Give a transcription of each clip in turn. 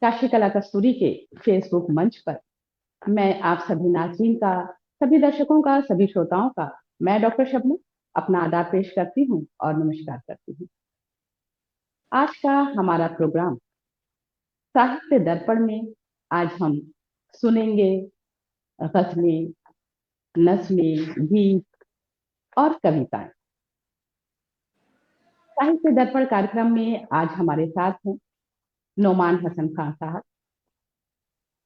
काशी कला कस्तूरी के फेसबुक मंच पर मैं आप सभी नाज़रीन का, सभी दर्शकों का, सभी श्रोताओं का मैं डॉक्टर शबनम अपना आदाब पेश करती हूँ और नमस्कार करती हूँ। आज का हमारा प्रोग्राम साहित्य दर्पण में आज हम सुनेंगे गज़लें, नज़्में, गीत और कविताएं। साहित्य दर्पण कार्यक्रम में आज हमारे साथ हैं नोमान हसन खान साहब।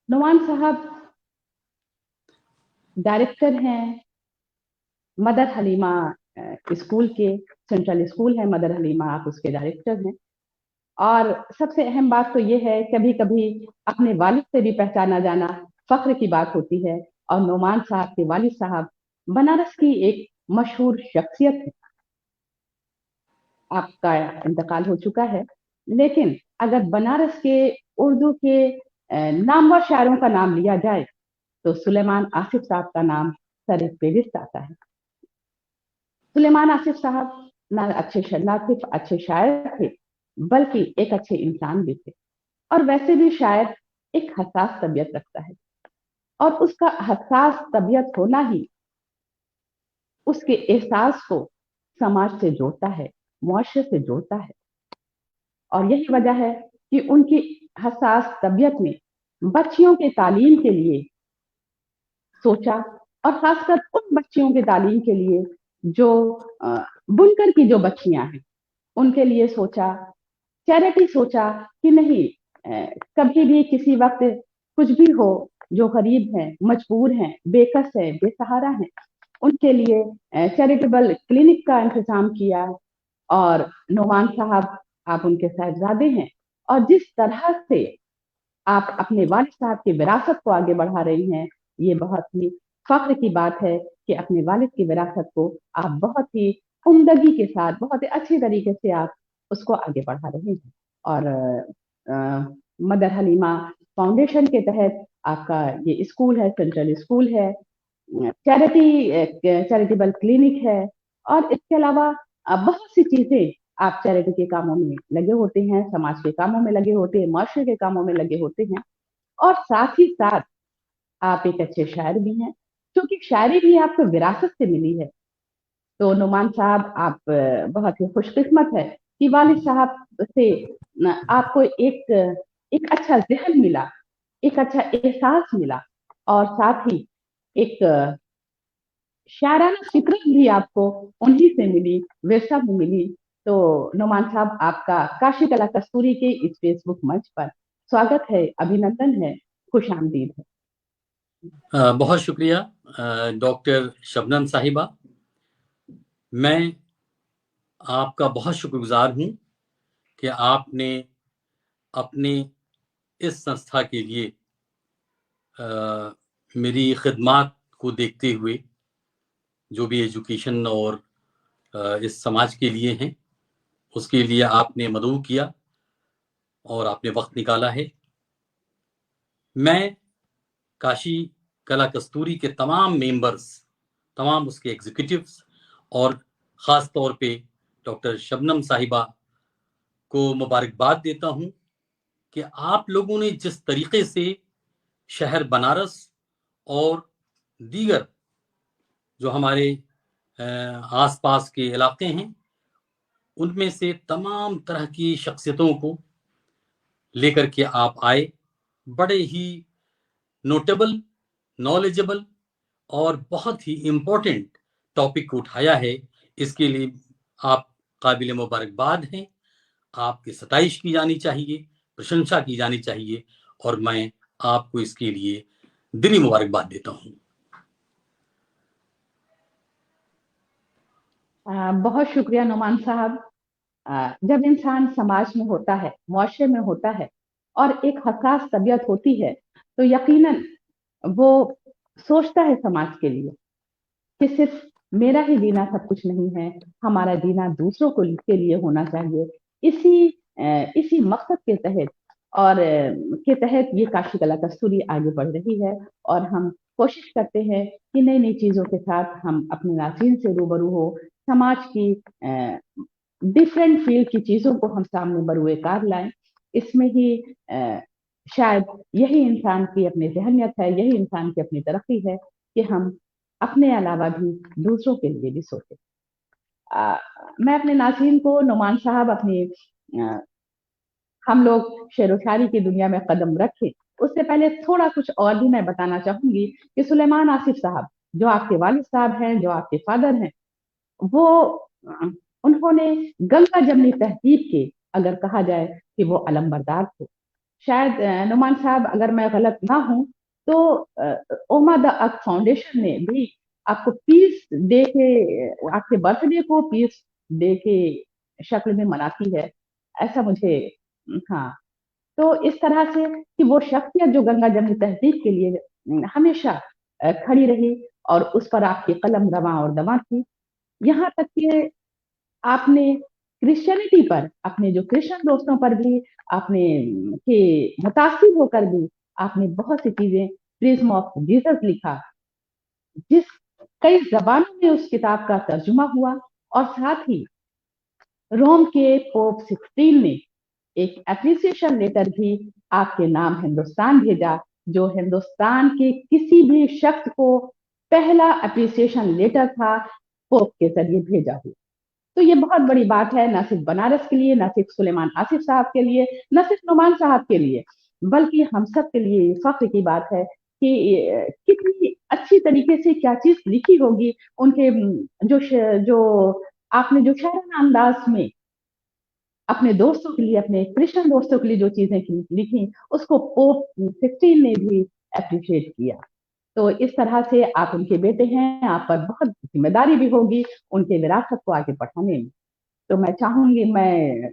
नोमान साहब डायरेक्टर हैं मदर हलीमा स्कूल के, सेंट्रल स्कूल है मदर हलीमा, आप उसके डायरेक्टर हैं। और सबसे अहम बात तो ये है, कभी कभी अपने वालिद से भी पहचाना जाना फख्र की बात होती है। और नोमान साहब के वालिद साहब बनारस की एक मशहूर शख्सियत है। आपका इंतकाल हो चुका है, लेकिन अगर बनारस के उर्दू के नामवर शायरों का नाम लिया जाए तो सुलेमान आसिफ साहब का नाम सर फेहरिस्त आता है। सुलेमान आसिफ साहब ना सिर्फ अच्छे शायर थे, बल्कि एक अच्छे इंसान भी थे। और वैसे भी शायर एक हसास तबीयत रखता है, और उसका हसास तबीयत होना ही उसके एहसास को समाज से जोड़ता है, मुआशरे से जोड़ता है। और यही वजह है कि उनकी हसास तबीयत ने बच्चियों के तालीम के लिए सोचा, और खासकर उन बच्चियों के तालीम के लिए जो बुनकर की जो बच्चियां हैं उनके लिए सोचा, चैरिटी सोचा कि नहीं, कभी भी किसी वक्त कुछ भी हो, जो गरीब हैं, मजबूर हैं, बेकस हैं, बेसहारा हैं, उनके लिए चैरिटेबल क्लिनिक का इंतजाम किया। और नोमान साहब, आप उनके साहिबजादे हैं, और जिस तरह से आप अपने वालिद साहब की विरासत को आगे बढ़ा रही हैं, ये बहुत ही फख्र की बात है कि अपने वालिद की विरासत को आप बहुत ही उम्दगी के साथ, बहुत ही अच्छी तरीके से आप उसको आगे बढ़ा रहे हैं। और मदर हलीमा फाउंडेशन के तहत आपका ये स्कूल है, सेंट्रल स्कूल है, चैरिटेबल क्लिनिक है, और इसके अलावा बहुत सी चीजें आप चैरिटी के कामों में लगे होते हैं, समाज के कामों में लगे होते हैं, मुआशरे के कामों में लगे होते हैं। और साथ ही साथ आप एक अच्छे शायर भी हैं, क्योंकि शायरी भी आपको विरासत से मिली है। तो नुमान साहब, आप बहुत ही खुशकिस्मत है कि वालिद साहब से आपको एक अच्छा ज़हन मिला, एक अच्छा एहसास मिला, और साथ ही एक शायराना फिक्र भी आपको उन्हीं से मिली, विरसा में मिली। तो नुमान साहब, आपका काशी कला कस्तूरी के इस फेसबुक मंच पर स्वागत है, अभिनंदन है, खुश आमदीद है। बहुत शुक्रिया डॉक्टर शबनम साहिबा। मैं आपका बहुत शुक्रगुजार हूँ कि आपने अपने इस संस्था के लिए मेरी खिदमत को देखते हुए, जो भी एजुकेशन और इस समाज के लिए हैं, उसके लिए आपने मदऊ किया और आपने वक्त निकाला है। मैं काशी कला कस्तूरी के तमाम मेंबर्स, तमाम उसके एग्जीक्यूटिव्स और ख़ास तौर पे डॉक्टर शबनम साहिबा को मुबारकबाद देता हूं कि आप लोगों ने जिस तरीके से शहर बनारस और दीगर जो हमारे आसपास के इलाके हैं, उनमें से तमाम तरह की शख्सियतों को लेकर के आप आए, बड़े ही नोटेबल, नॉलेजेबल और बहुत ही इम्पोर्टेंट टॉपिक को उठाया है। इसके लिए आप काबिल मुबारकबाद हैं। आपकी सताइश की जानी चाहिए, प्रशंसा की जानी चाहिए, और मैं आपको इसके लिए दिली मुबारकबाद देता हूं। बहुत शुक्रिया नुमान साहब। जब इंसान समाज में होता है, मुआशरे में होता है, और एक हसास तबीयत होती है, तो यकीनन वो सोचता है समाज के लिए कि सिर्फ मेरा ही जीना सब कुछ नहीं है, हमारा जीना दूसरों को के लिए होना चाहिए। इसी मकसद के तहत के तहत ये काशी कला कस्तूरी आगे बढ़ रही है, और हम कोशिश करते हैं कि नई नई चीजों के साथ हम अपने नाज़रीन से रूबरू हो, समाज की डिफरेंट फील्ड की चीजों को हम सामने बरूए कार लाएं। इसमें ही शायद यही इंसान की अपनी जहनियत है, यही इंसान की अपनी तरक्की है कि हम अपने अलावा भी दूसरों के लिए भी सोचें। मैं अपने नाज़रीन को नुमान साहब अपनी हम लोग शेर व शायरी की दुनिया में कदम रखें, उससे पहले थोड़ा कुछ और भी मैं बताना चाहूँगी कि सुलेमान आसिफ साहब, जो आपके वालिद साहब हैं, जो आपके फ़ादर हैं, वो उन्होंने गंगा जमनी तहज़ीब के अगर कहा जाए कि वो अलंबरदार थे। शायद नुमान साहब अगर मैं गलत ना हूँ तो ओमा द अर्थ फाउंडेशन ने भी आपको पीस डे के आपके बर्थडे को पीस डे के शक्ल में मनाती है, ऐसा मुझे हाँ, तो इस तरह से कि वो शख्सियत जो गंगा जमनी तहज़ीब के लिए हमेशा खड़ी रही और उस पर आपकी कलम रवां और दवां थी। यहाँ तक कि आपने क्रिश्चियनिटी पर, अपने जो क्रिश्चियन दोस्तों पर भी आपने के मुतासिर होकर भी आपने बहुत सी चीज़ें प्रिज़्म ऑफ जीसस लिखा, जिस कई ज़बानों में उस किताब का तर्जुमा हुआ और साथ ही रोम के पोप 16 ने एक एप्रिसिएशन लेटर भी आपके नाम हिंदुस्तान भेजा, जो हिंदुस्तान के किसी भी शख्स को पहला एप्रिसिएशन लेटर था पोप के ज़रिए भेजा हुआ। तो ये बहुत बड़ी बात है, ना सिर्फ बनारस के लिए, ना सिर्फ सुलेमान आसिफ साहब के लिए, ना सिर्फ नुमान साहब के लिए, बल्कि हम सब के लिए फख्र की बात है कि कितनी अच्छी तरीके से क्या चीज़ लिखी होगी उनके जो आपने जो शायराना अंदाज में अपने दोस्तों के लिए, अपने क्रिश्चियन दोस्तों के लिए जो चीज़ें लिखी, उसको पोप 16 ने भी एप्रिशिएट किया। तो इस तरह से आप उनके बेटे हैं, आप पर बहुत ज़िम्मेदारी भी होगी उनके विरासत को आगे बढ़ाने में। तो मैं चाहूँगी, मैं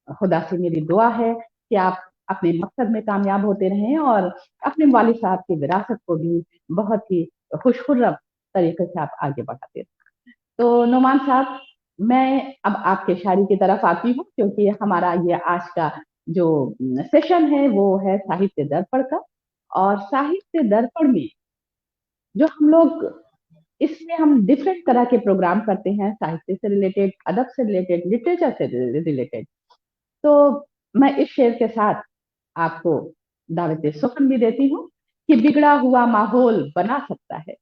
खुदा से मेरी दुआ है कि आप अपने मकसद में कामयाब होते रहें और अपने वालिद साहब की विरासत को भी बहुत ही खुशखुर्रम तरीके से आप आगे बढ़ाते रहें। तो नुमान साहब, मैं अब आपके शायरी की तरफ आती हूँ क्योंकि हमारा ये आज का जो सेशन है वो है साहित्य दर्पण का, और साहित्य दर्पण में जो हम लोग इसमें हम डिफरेंट तरह के प्रोग्राम करते हैं, साहित्य से रिलेटेड, अदब से रिलेटेड, लिटरेचर से रिलेटेड। तो मैं इस शेर के साथ आपको दावत सुखन भी देती हूँ कि बिगड़ा हुआ माहौल बना सकता है,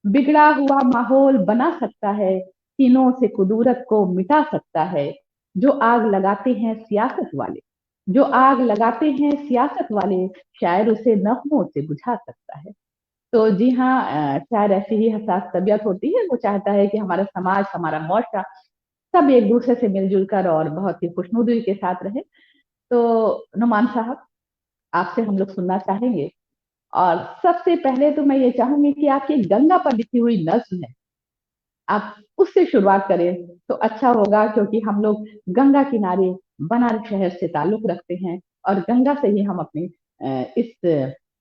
बिगड़ा हुआ माहौल बना सकता है, तीनों से कुदूरत को मिटा सकता है, जो आग लगाते हैं सियासत वाले, जो आग लगाते हैं सियासत वाले, शायर उसे नगमों से बुझा सकता है। तो जी हाँ, शायद ऐसी ही हसास तबीयत होती है, वो चाहता है कि हमारा समाज, हमारा मुआशरा सब एक दूसरे से मिलजुल कर और बहुत ही खुशनुदी के साथ रहे। तो नुमान साहब, आपसे हम लोग सुनना चाहेंगे, और सबसे पहले तो मैं ये चाहूंगी कि आपकी गंगा पर लिखी हुई नज्म है, आप उससे शुरुआत करें तो अच्छा होगा, क्योंकि हम लोग गंगा किनारे बनारस शहर से ताल्लुक रखते हैं और गंगा से ही हम अपने इस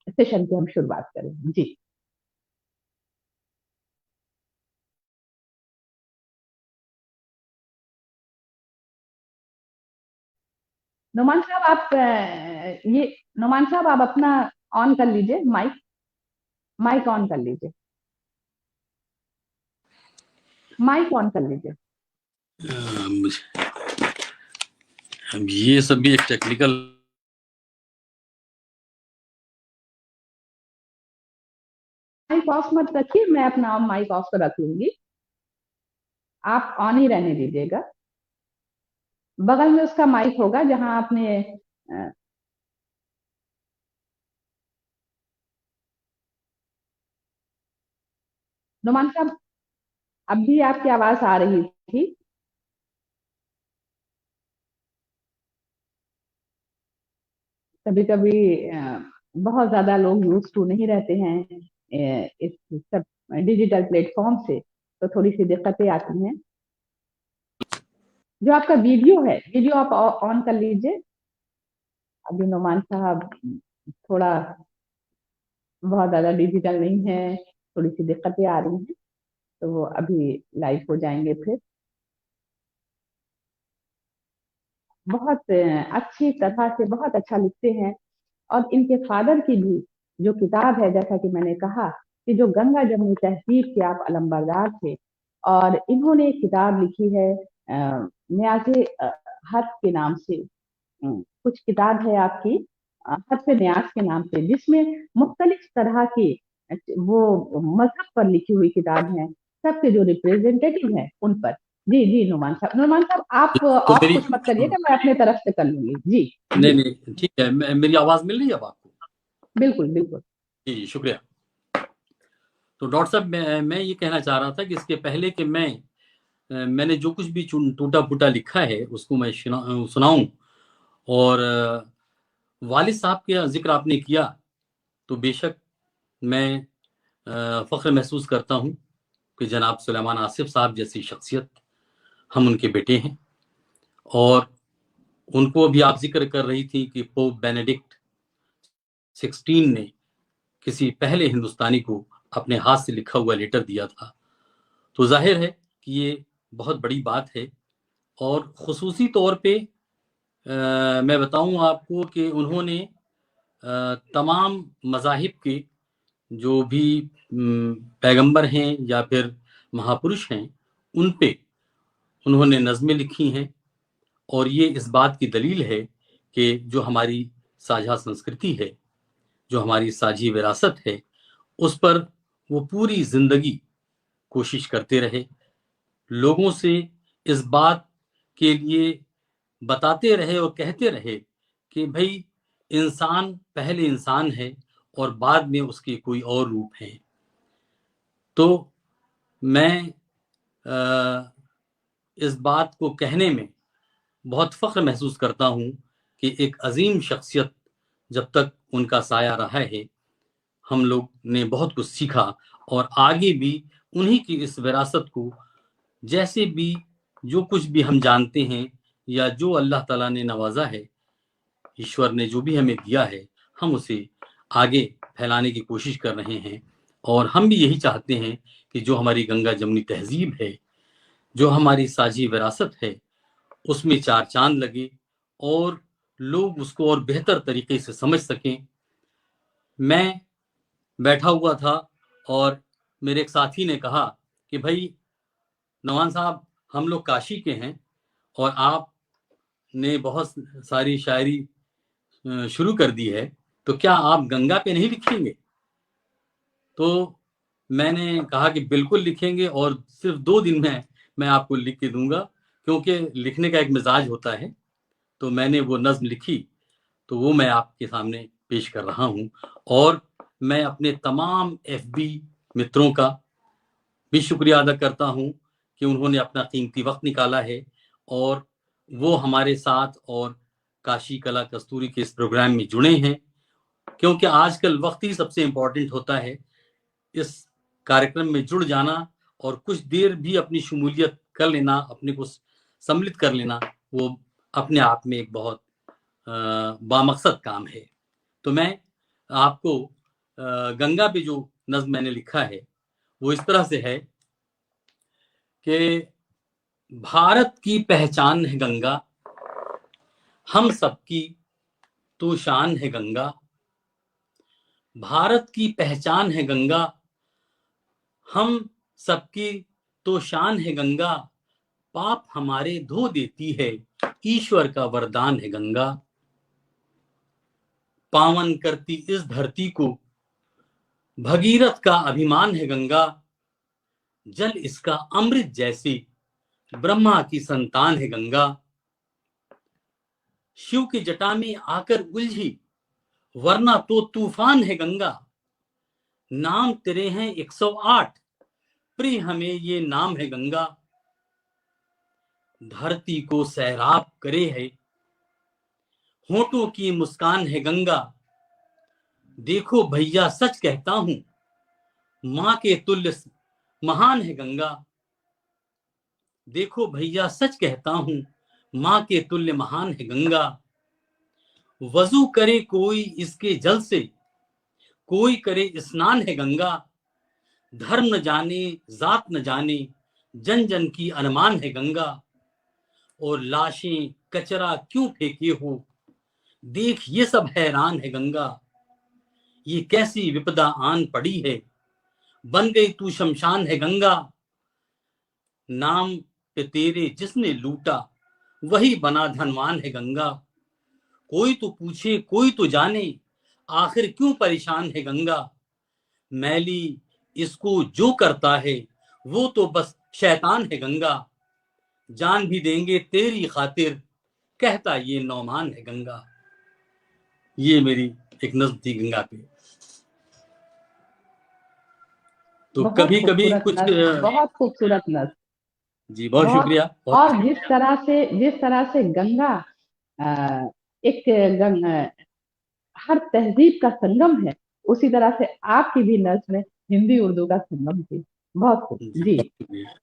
सेशन की हम शुरुआत करें। जी नुमान साहब, आप ये नुमान साहब आप अपना ऑन कर लीजिए, माइक माइक ऑन कर लीजिए, माइक ऑन कर लीजिए। अब ये सब भी एक टेक्निकल माइक ऑफ मत रखिए, मैं अपना माइक ऑफ कर रख लूंगी, आप ऑन ही रहने दीजिएगा। बगल में उसका माइक होगा जहां आपने नुमान साहब, अब भी आपकी आवाज आ रही थी। कभी कभी बहुत ज्यादा लोग यूज टू नहीं रहते हैं इस सब डिजिटल प्लेटफॉर्म से, तो थोड़ी सी दिक्कतें आती हैं। जो आपका वीडियो है, वीडियो आप ऑन कर लीजिए। अभी नुमान साहब थोड़ा बहुत ज्यादा डिजिटल नहीं है, थोड़ी सी दिक्कतें आ रही हैं, तो वो अभी लाइव हो जाएंगे फिर। बहुत अच्छी तरह से बहुत अच्छा लिखते हैं, और इनके फादर की भी जो किताब है, जैसा कि मैंने कहा कि जो गंगा जमुनी तहजीब के आप अलंबरदार थे, और इन्होंने एक किताब लिखी है न्याज़े हक के नाम से। कुछ किताब है आपकी, हर्फ न्यास के नाम से, जिसमें मुख्तलिफ तरह के वो मजहब पर लिखी हुई किताब हैं, सबके जो रिप्रेजेंटेटिव हैं उन पर। जी जी नुमान साहब आप तो ऑफ मेरी, कुछ मत करिएगा, मैं अपने तरफ से कर लूंगी। जी नहीं जी नहीं ठीक है, मेरी आवाज मिल रही है अब आपको? बिल्कुल बिल्कुल। जी जी शुक्रिया। तो डॉक्टर साहब, मैं ये कहना चाह रहा था कि इसके पहले कि मैंने जो कुछ भी टूटा फूटा लिखा है उसको मैं सुनाऊं, और वालिद साहब का जिक्र आपने किया, तो बेशक मैं फख्र महसूस करता हूं कि जनाब सुलेमान आसिफ साहब जैसी शख्सियत, हम उनके बेटे हैं। और उनको भी आप जिक्र कर रही थी कि पोप बेनेडिक्ट 16 ने किसी पहले हिंदुस्तानी को अपने हाथ से लिखा हुआ लेटर दिया था। तो जाहिर है कि ये बहुत बड़ी बात है। और खुसूसी तौर पे मैं बताऊं आपको कि उन्होंने तमाम मज़ाहिब के जो भी पैगंबर हैं या फिर महापुरुष हैं, उन पे उन्होंने नज़में लिखी हैं। और ये इस बात की दलील है कि जो हमारी साझा संस्कृति है, जो हमारी साझी विरासत है, उस पर वो पूरी जिंदगी कोशिश करते रहे, लोगों से इस बात के लिए बताते रहे और कहते रहे कि भाई इंसान पहले इंसान है और बाद में उसके कोई और रूप हैं। तो मैं इस बात को कहने में बहुत फख्र महसूस करता हूँ कि एक अजीम शख्सियत, जब तक उनका साया रहा है, हम लोग ने बहुत कुछ सीखा, और आगे भी उन्हीं की इस विरासत को, जैसे भी जो कुछ भी हम जानते हैं या जो अल्लाह ताला ने नवाजा है, ईश्वर ने जो भी हमें दिया है, हम उसे आगे फैलाने की कोशिश कर रहे हैं। और हम भी यही चाहते हैं कि जो हमारी गंगा जमुनी तहजीब है, जो हमारी साझी विरासत है, उसमें चार चांद लगे और लोग उसको और बेहतर तरीके से समझ सकें। मैं बैठा हुआ था और मेरे एक साथी ने कहा कि भाई नवान साहब, हम लोग काशी के हैं और आपने बहुत सारी शायरी शुरू कर दी है, तो क्या आप गंगा पे नहीं लिखेंगे? तो मैंने कहा कि बिल्कुल लिखेंगे, और सिर्फ 2 दिन में मैं आपको लिख के दूंगा, क्योंकि लिखने का एक मिजाज होता है। तो मैंने वो नज्म लिखी, तो वो मैं आपके सामने पेश कर रहा हूँ। और मैं अपने तमाम FB मित्रों का भी शुक्रिया अदा करता हूँ कि उन्होंने अपना कीमती वक्त निकाला है और वो हमारे साथ और काशी कला कस्तूरी के इस प्रोग्राम में जुड़े हैं, क्योंकि आजकल वक्त ही सबसे इम्पोर्टेंट होता है। इस कार्यक्रम में जुड़ जाना और कुछ देर भी अपनी शमूलियत कर लेना, अपने को सम्मिलित कर लेना, वो अपने आप में एक बहुत बामकसद काम है। तो मैं आपको गंगा पे जो नज्म मैंने लिखा है वो इस तरह से है कि भारत की पहचान है गंगा, हम सबकी तो शान है गंगा। भारत की पहचान है गंगा, हम सबकी तो शान है गंगा। पाप हमारे धो देती है, ईश्वर का वरदान है गंगा। पावन करती इस धरती को, भगीरथ का अभिमान है गंगा। जल इसका अमृत जैसी, ब्रह्मा की संतान है गंगा। शिव की जटा में आकर उलझी, वरना तो तूफान है गंगा। नाम तेरे हैं 108, प्रिय हमें ये नाम है गंगा। धरती को सैराब करे है, होठों की मुस्कान है गंगा। देखो भैया सच कहता हूं, मां के तुल्य महान है गंगा। देखो भैया सच कहता हूं, मां के तुल्य महान है गंगा। वजू करे कोई इसके जल से, कोई करे स्नान है गंगा। धर्म न जाने जात न जाने, जन जन की अरमान है गंगा। और लाशें कचरा क्यों फेंके हो, देख ये सब हैरान है गंगा। ये कैसी विपदा आन पड़ी है, बन गई तू शमशान है गंगा। नाम पे तेरे जिसने लूटा, वही बना धनवान है गंगा। कोई तो पूछे कोई तो जाने, आखिर क्यों परेशान है गंगा। मैली इसको जो करता है वो तो बस शैतान है गंगा। जान भी देंगे तेरी खातिर, कहता ये नौमान है गंगा। ये मेरी एक नज्म थी गंगा पे। तो बहुत कभी कभी खूबसूरत कुछ नज्म, बहुत खूबसूरत नज्म। जी बहुत बहुत। शुक्रिया, बहुत और शुक्रिया। जिस तरह से गंगा एक हर तहजीब का संगम है, उसी तरह से आपकी भी नज्म हिंदी उर्दू का संगम थी। बहुत खूब जी जी। बहुत शुक्रिया।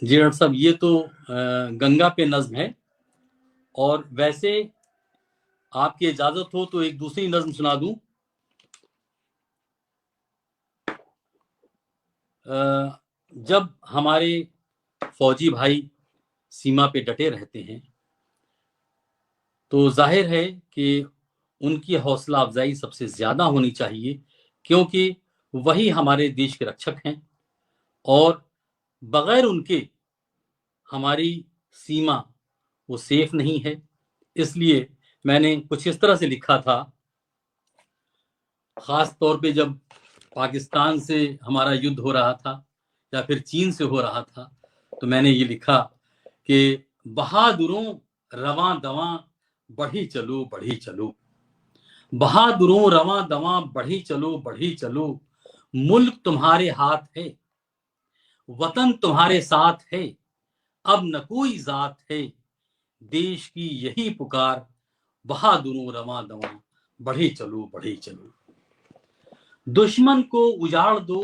जी डॉक्टर साहब, ये तो गंगा पे नज्म है। और वैसे आपकी इजाजत हो तो एक दूसरी नज्म सुना दूं। जब हमारे फौजी भाई सीमा पे डटे रहते हैं तो जाहिर है कि उनकी हौसला अफजाई सबसे ज्यादा होनी चाहिए, क्योंकि वही हमारे देश के रक्षक हैं और बगैर उनके हमारी सीमा वो सेफ नहीं है। इसलिए मैंने कुछ इस तरह से लिखा था, खास तौर पे जब पाकिस्तान से हमारा युद्ध हो रहा था या फिर चीन से हो रहा था, तो मैंने ये लिखा कि बहादुरों रवां दवां बढ़ी चलो बढ़ी चलो, बहादुरों रवां दवां बढ़ी चलो, मुल्क तुम्हारे हाथ है, वतन तुम्हारे साथ है, अब न कोई जात है, देश की यही पुकार, बहादुरों रवां दवां बढ़ी चलो। दुश्मन को उजाड़ दो,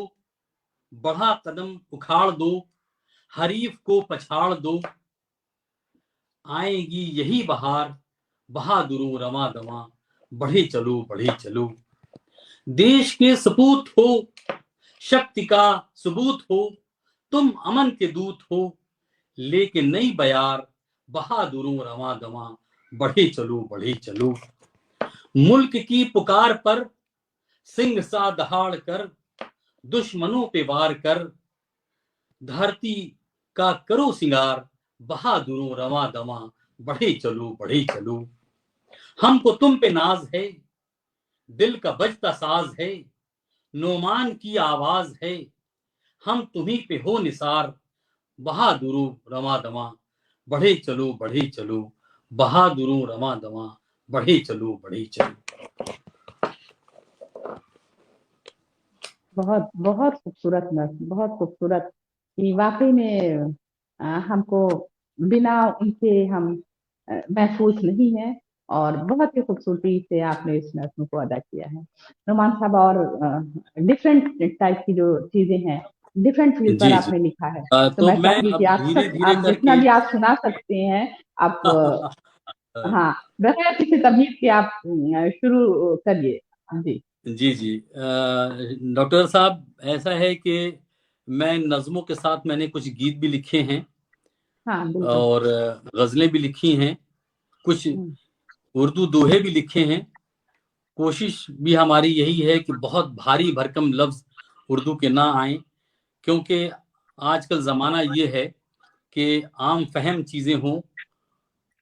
बढ़ा कदम उखाड़ दो, हरीफ को पछाड़ दो, आएगी यही बहार, बहादुरों रवां दवां बढ़ी चलो। देश के सपूत हो, शक्ति का सबूत हो, तुम अमन के दूत हो, लेके नई बयार, बहादुरों रवां दवां बढ़ी चलो। मुल्क की पुकार पर सिंह सा दहाड़ कर, दुश्मनों पे वार कर, धरती का करो सिंगार, बहादुरों रवां दवां बढ़ी चलो। हमको तुम पे नाज है, दिल का बजता साज है, नोमान की आवाज है, हम तुम्ही पे हो निसार, बहादुरों रवां दवां बढ़े चलो, बहादुरों रवां दवां बढ़े चलो। बहुत बहुत खूबसूरत नज्म, बहुत खूबसूरत। कि वाकई में हमको बिना उनके हम महफूज नहीं है। और बहुत ही खूबसूरती से आपने इस नज्म को अदा किया है नुमान साहब। और डिफरेंट टाइप की जो चीजें हैं, डिफरेंट चीज पर जी जी। आपने लिखा है। तो तो मैं मैं चाहूंगी कि अब धीरे धीरे आप जितना करके भी आप सुना सकते हैं आप हाँ, बगैर किसी तमीज के आप शुरू करिए। जी जी डॉक्टर साहब, ऐसा है कि मैं नज़मों के साथ मैंने कुछ गीत भी लिखे हैं हाँ बिल्कुल। और गज़लें भी लिखी हैं, कुछ हम्म, उर्दू दोहे भी लिखे हैं। कोशिश भी हमारी यही है कि बहुत भारी भरकम लफ्ज़ उर्दू के ना आए, क्योंकि आजकल ज़माना ये है कि आम फहम चीज़ें हों,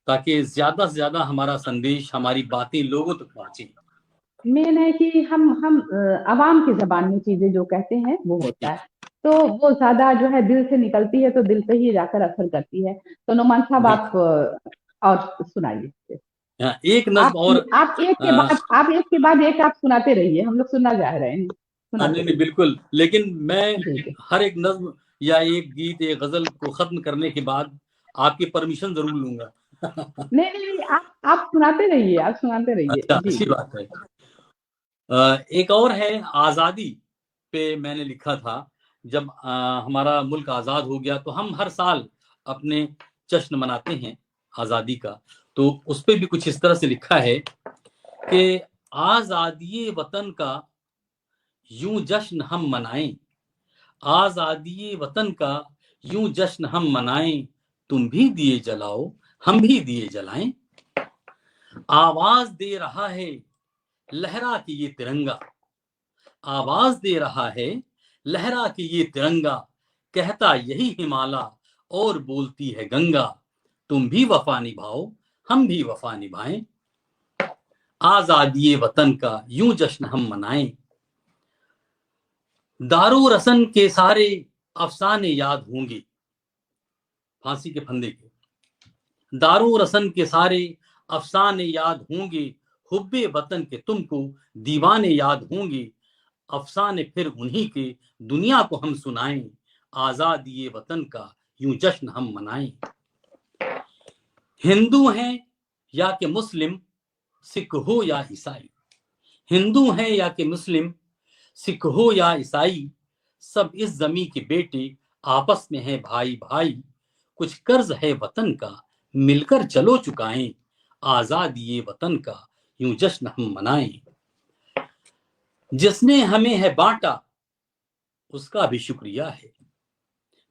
ताकि ज़्यादा से ज़्यादा हमारा संदेश, हमारी बातें लोगों तक पहुँचे। मेन है कि हम अवाम की जबान में चीजें जो कहते हैं वो होता है, तो वो ज्यादा जो है दिल से निकलती है, तो दिल पे ही जाकर असर करती है। तो नुमान साहब आप बिल्कुल। और सुनाइए। एक नज्म और आप एक के बाद एक आप सुनाते रहिए, हम लोग सुनना चाह रहे हैं, सुनाते नहीं नहीं रहिए। बिल्कुल, लेकिन मैं जी जी। हर एक नज्म या एक गीत, एक गजल को खत्म करने के बाद आपकी परमिशन जरूर लूंगा। नहीं नहीं नहीं, आप सुनाते रहिए, आप सुनाते रहिए। अच्छा, जी अच्छी जी। बात है। एक और है आजादी पे मैंने लिखा था। जब हमारा मुल्क आजाद हो गया तो हम हर साल अपने जश्न मनाते हैं आजादी का। तो उस पे भी कुछ इस तरह से लिखा है कि आजादी वतन का यूं जश्न हम मनाएं, आजादी वतन का यूं जश्न हम मनाएं, तुम भी दिए जलाओ हम भी दिए जलाएं, आवाज दे रहा है लहरा के ये तिरंगा, आवाज दे रहा है लहरा के ये तिरंगा, कहता यही हिमालय और बोलती है गंगा, तुम भी वफा निभाओ हम भी वफा निभाएं, आजादी वतन का यूं जश्न हम मनाएं। दारो रसन के सारे अफसाने याद होंगे, फांसी के फंदे के, दारो रसन के सारे अफसाने याद होंगे, हुब्बे वतन के तुमको दीवाने याद होंगे, अफसाने फिर उन्हीं के दुनिया को हम सुनाएं, आजादी वतन का यूं जश्न हम मनाएं। हिंदू हैं या कि मुस्लिम, सिख हो या ईसाई, हिंदू हैं या कि मुस्लिम, सिख हो या ईसाई, सब इस जमी के बेटे आपस में है भाई भाई, कुछ कर्ज है वतन का मिलकर चलो चुकाएं, आजादी वतन का यूं जश्न हम मनाएं। जिसने हमें है बांटा उसका भी शुक्रिया है,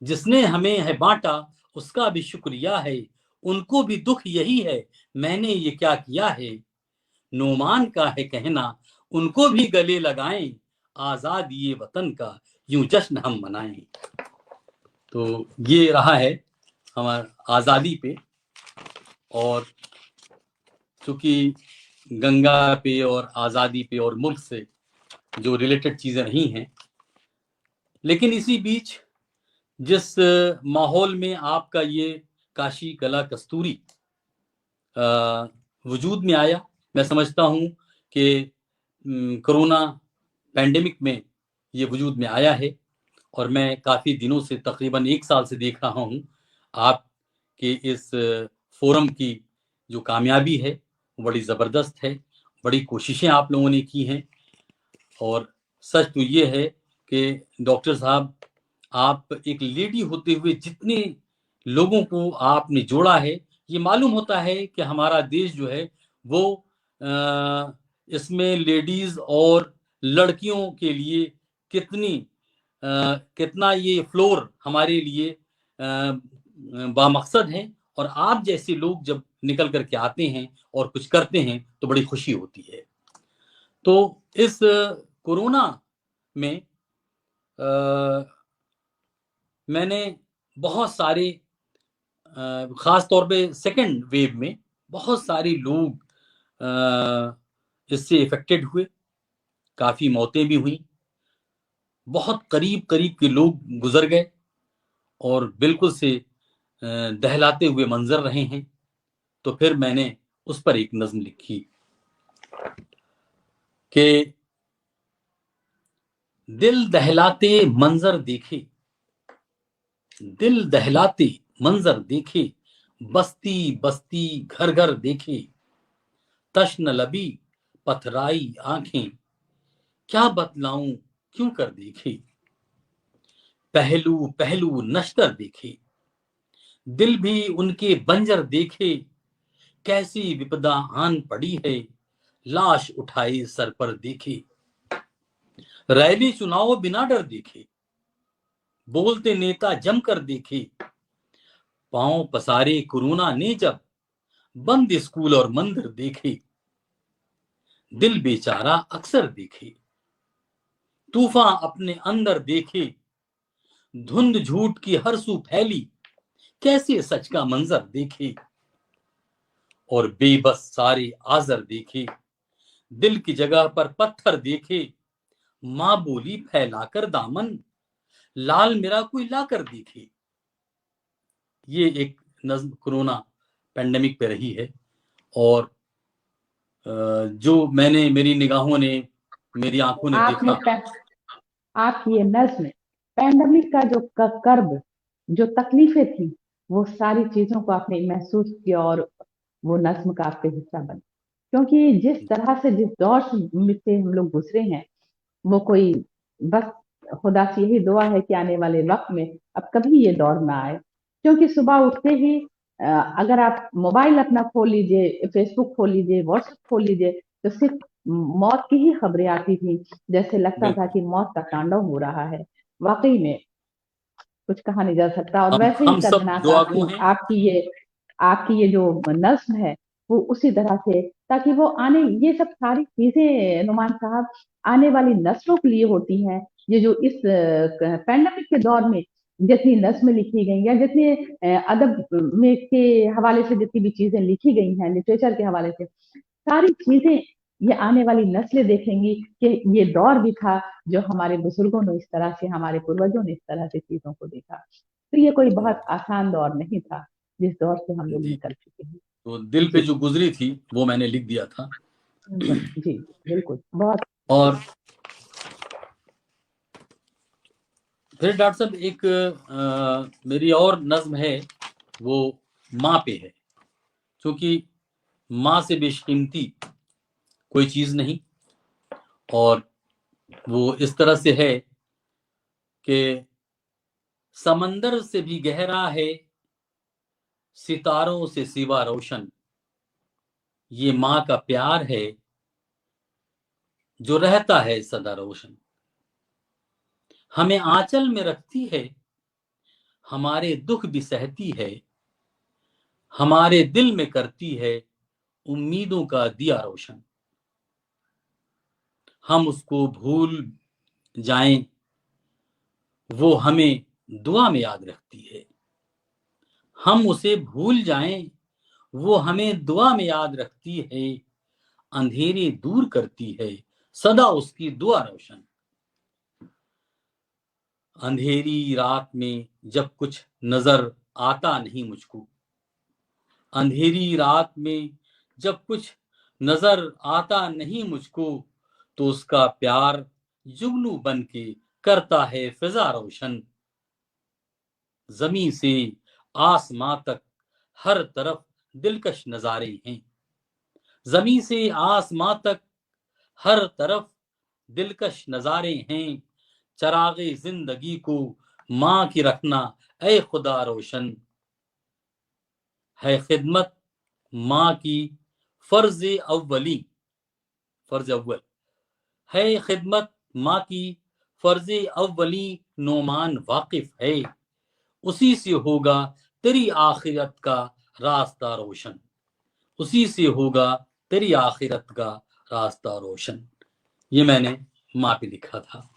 जिसने हमें है बांटा उसका भी शुक्रिया है, उनको भी दुख यही है मैंने ये क्या किया है, नोमान का है कहना उनको भी गले लगाएं, आजादी वतन का यूं जश्न हम मनाएं। तो ये रहा है हमारा आजादी पे, और चूंकि गंगा पे और आजादी पे और मुल्क से जो रिलेटेड चीजें रही हैं, लेकिन इसी बीच जिस माहौल में आपका ये काशी कला कस्तूरी वजूद में आया, मैं समझता हूं कि कोरोना पैंडेमिक में ये वजूद में आया है, और मैं काफ़ी दिनों से तकरीबन 1 साल से देख रहा हूँ आपके इस फोरम की जो कामयाबी है बड़ी ज़बरदस्त है, बड़ी कोशिशें आप लोगों ने की हैं। और सच तो ये है कि डॉक्टर साहब, आप एक लेडी होते हुए जितने लोगों को आपने जोड़ा है, ये मालूम होता है कि हमारा देश जो है वो इसमें लेडीज और लड़कियों के लिए कितना ये फ्लोर हमारे लिए बामकसद है, और आप जैसे लोग जब निकल करके आते हैं और कुछ करते हैं तो बड़ी खुशी होती है। तो इस कोरोना में मैंने बहुत सारे खास तौर पे सेकेंड वेव में बहुत सारे लोग इससे इफेक्टेड हुए, काफी मौतें भी हुई, बहुत करीब करीब के लोग गुजर गए, और बिल्कुल से दहलाते हुए मंजर रहे हैं। तो फिर मैंने उस पर एक नज्म लिखी कि दिल दहलाते मंजर देखे, दिल दहलाते मंजर देखे, बस्ती बस्ती घर घर देखे, तश्न लबी पथराई आंखें, क्या बतलाऊं क्यों कर देखे, पहलू पहलू नश्तर देखे, दिल भी उनके बंजर देखे, कैसी विपदा आन पड़ी है, लाश उठाई सर पर देखे, रैली चुनाव बिना डर देखे, बोलते नेता जमकर देखे, पांव पसारे कोरोना ने जब, बंद स्कूल और मंदिर देखे, दिल बेचारा अक्सर देखे, तूफान अपने अंदर देखे, धुंध झूठ की हर सू फैली, कैसे सच का मंजर देखे, और बेबस सारे आजर देखे, दिल की जगह पर पत्थर देखे, मां बोली फैलाकर दामन, लाल मेरा कोई लाकर देखे। ये एक नज्म कोरोना पैंडेमिक पे रही है, और जो मैंने, मेरी निगाहों ने, मेरी आंखों ने देखा। आपकी ये नज्म पैंडेमिक का जो कर्ब, जो तकलीफें थी, वो सारी चीजों को आपने महसूस किया और वो नज्म का आपके हिस्सा बन, क्योंकि जिस तरह से, जिस दौर से हम लोग गुजरे हैं, वो कोई, बस खुदा से यही दुआ है कि आने वाले वक्त में अब कभी ये दौर ना आए। क्योंकि सुबह उठते ही अगर आप मोबाइल अपना खोल लीजिए, फेसबुक खोल लीजिए, व्हाट्सएप खोल लीजिए, तो सिर्फ मौत की ही खबरें आती थी, जैसे लगता था कि मौत का तांडव हो रहा है। वाकई में कुछ कहा नहीं जा सकता। और वैसे ही दर्दनाक आपकी ये जो नज्म है वो उसी तरह से, ताकि वो आने, ये सब सारी चीजें नुमान साहब आने वाली नस्लों के लिए होती हैं। ये जो इस पैंडेमिक के दौर में जितनी नज्म लिखी गई या जितने अदब में के हवाले से जितनी भी चीजें लिखी गई हैं, लिटरेचर के हवाले से, सारी चीजें ये आने वाली नस्लें देखेंगी कि ये दौर भी था जो हमारे बुजुर्गों ने इस तरह से, हमारे पूर्वजों ने इस तरह से चीजों को देखा। तो ये कोई बहुत आसान दौर नहीं था जिस दौर से हम लोग जी, निकल चुके हैं। तो दिल पे जी जो गुजरी थी वो मैंने लिख दिया था। जी बिल्कुल, बहुत और फिर डॉक्टर साहब एक मेरी और नज्म है, वो माँ पे है, क्योंकि माँ से बेशकीमती कोई चीज नहीं, और वो इस तरह से है कि समंदर से भी गहरा है, सितारों से सिवा रोशन, ये माँ का प्यार है जो रहता है सदा रोशन। हमें आंचल में रखती है, हमारे दुख भी सहती है, हमारे दिल में करती है उम्मीदों का दिया रोशन। हम उसको भूल जाएं, वो हमें दुआ में याद रखती है। हम उसे भूल जाएं, वो हमें दुआ में याद रखती है, अंधेरे दूर करती है सदा उसकी दुआ रोशन। अंधेरी रात में जब कुछ नजर आता नहीं मुझको, अंधेरी रात में जब कुछ नजर आता नहीं मुझको, तो उसका प्यार जुगनू बन के करता है फिजा रोशन। जमीन से आसमां तक हर तरफ दिलकश नजारे हैं, जमीन से आसमां तक हर तरफ दिलकश नजारे हैं, चरागे जिंदगी को माँ की रखना ऐ खुदा रोशन। है खिदमत माँ की फर्ज अव्वली, फर्ज अव्वल है खिदमत माँ की फर्ज अव्वली, नोमान वाकिफ है उसी से होगा तेरी आखिरत का रास्ता रोशन, उसी से होगा तेरी आखिरत का रास्ता रोशन। ये मैंने माँ पे लिखा था।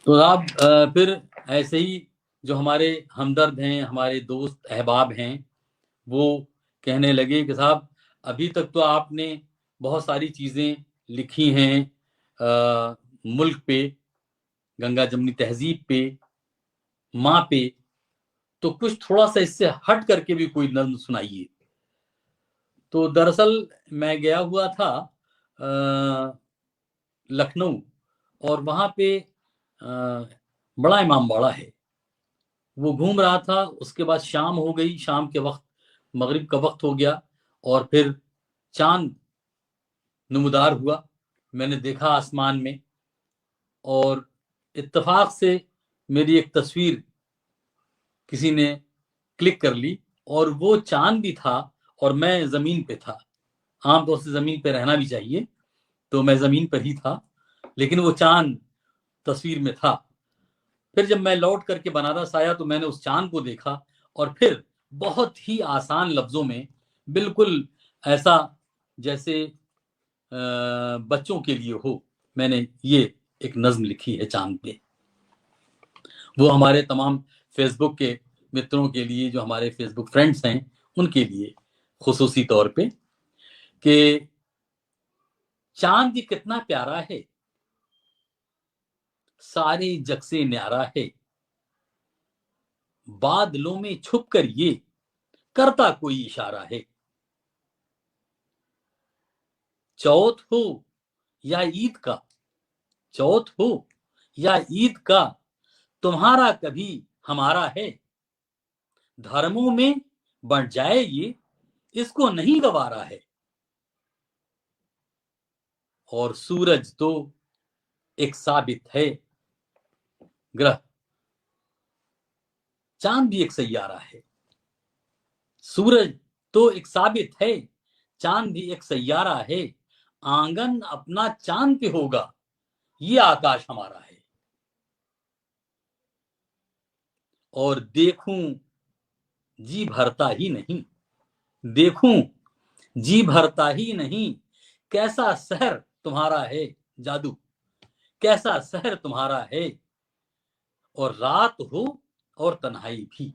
तो आप फिर ऐसे ही जो हमारे हमदर्द हैं, हमारे दोस्त अहबाब हैं, वो कहने लगे कि साहब अभी तक तो आपने बहुत सारी चीज़ें लिखी हैं मुल्क पे, गंगा जमनी तहजीब पे, माँ पे, तो कुछ थोड़ा सा इससे हट करके भी कोई नज्म सुनाइए। तो दरअसल मैं गया हुआ था लखनऊ, और वहाँ पे बड़ा इमाम बाड़ा है, वो घूम रहा था। उसके बाद शाम हो गई, शाम के वक्त मगरिब का वक्त हो गया, और फिर चांद नमूदार हुआ, मैंने देखा आसमान में, और इत्तेफाक से मेरी एक तस्वीर किसी ने क्लिक कर ली, और वो चांद भी था और मैं जमीन पे था। आमतौर से जमीन पे रहना भी चाहिए, तो मैं जमीन पर ही था, लेकिन वो चांद तस्वीर में था। फिर जब मैं लौट करके बनारस आया तो मैंने उस चांद को देखा, और फिर बहुत ही आसान लफ्जों में, बिल्कुल ऐसा जैसे बच्चों के लिए हो, मैंने ये एक नज्म लिखी है चांद पे। वो हमारे तमाम फेसबुक के मित्रों के लिए, जो हमारे फेसबुक फ्रेंड्स हैं, उनके लिए खुसूसी तौर पे, कि चांद कितना प्यारा है, सारे जग से न्यारा है, बादलों में छुप कर ये करता कोई इशारा है। चौथ हो या ईद का, चौथ हो या ईद का, तुम्हारा कभी हमारा है, धर्मों में बढ़ जाए ये, इसको नहीं गवारा है। और सूरज तो एक साबित है ग्रह, चांद भी एक सैयारा है। सूरज तो एक साबित है, चांद भी एक सैयारा है, आंगन अपना चांद पे होगा, ये आकाश हमारा है। और देखूं जी भरता ही नहीं, देखूं जी भरता ही नहीं, कैसा शहर तुम्हारा है जादू, कैसा शहर तुम्हारा है, और रात हो और तन्हाई भी,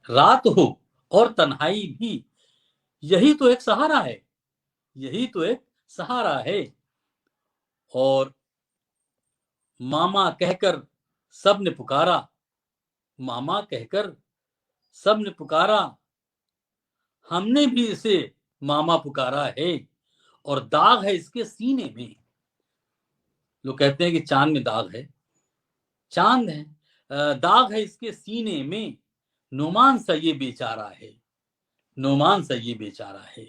रात हो और तन्हाई भी, यही तो एक सहारा है, यही तो एक सहारा है। और मामा कहकर सबने पुकारा, मामा कहकर सबने पुकारा, हमने भी इसे मामा पुकारा है, और दाग है इसके सीने में। लोग कहते हैं कि चांद में दाग है, चांद है, दाग है इसके सीने में, नोमान सा ये बेचारा है, नोमान सा ये बेचारा है।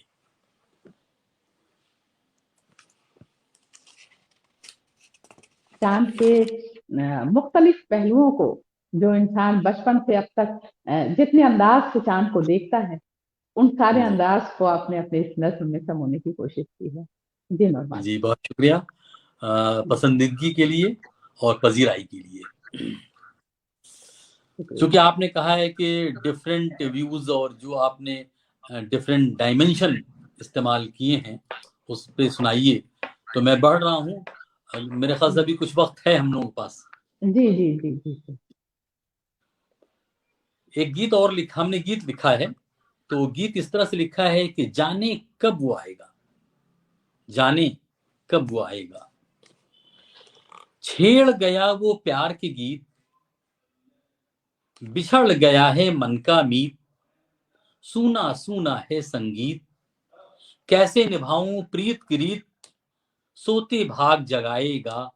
चांद के मुख्तलिफ पहलुओं को जो इंसान बचपन से अब तक जितने अंदाज से चांद को देखता है, उन सारे अंदाज को आपने अपने इस नज्म में समोने की कोशिश की है। जी नौरमान जी, बहुत शुक्रिया पसंदीदगी के लिए और पजीराई के लिए। क्योंकि आपने कहा है कि डिफरेंट व्यूज और जो आपने डिफरेंट डायमेंशन इस्तेमाल किए हैं उस पे सुनाइए, तो मैं बढ़ रहा हूँ। मेरे ख्याल से अभी कुछ वक्त है हम लोगों के पास। जी जी जी जी। एक गीत और हमने गीत लिखा है, तो गीत इस तरह से लिखा है कि जाने कब वो आएगा, जाने कब वो आएगा, छेड़ गया वो प्यार के गीत, बिछड़ गया है मन का मीत, सूना सूना है संगीत, कैसे निभाऊं प्रीत की रीत, सोते भाग जगाएगा,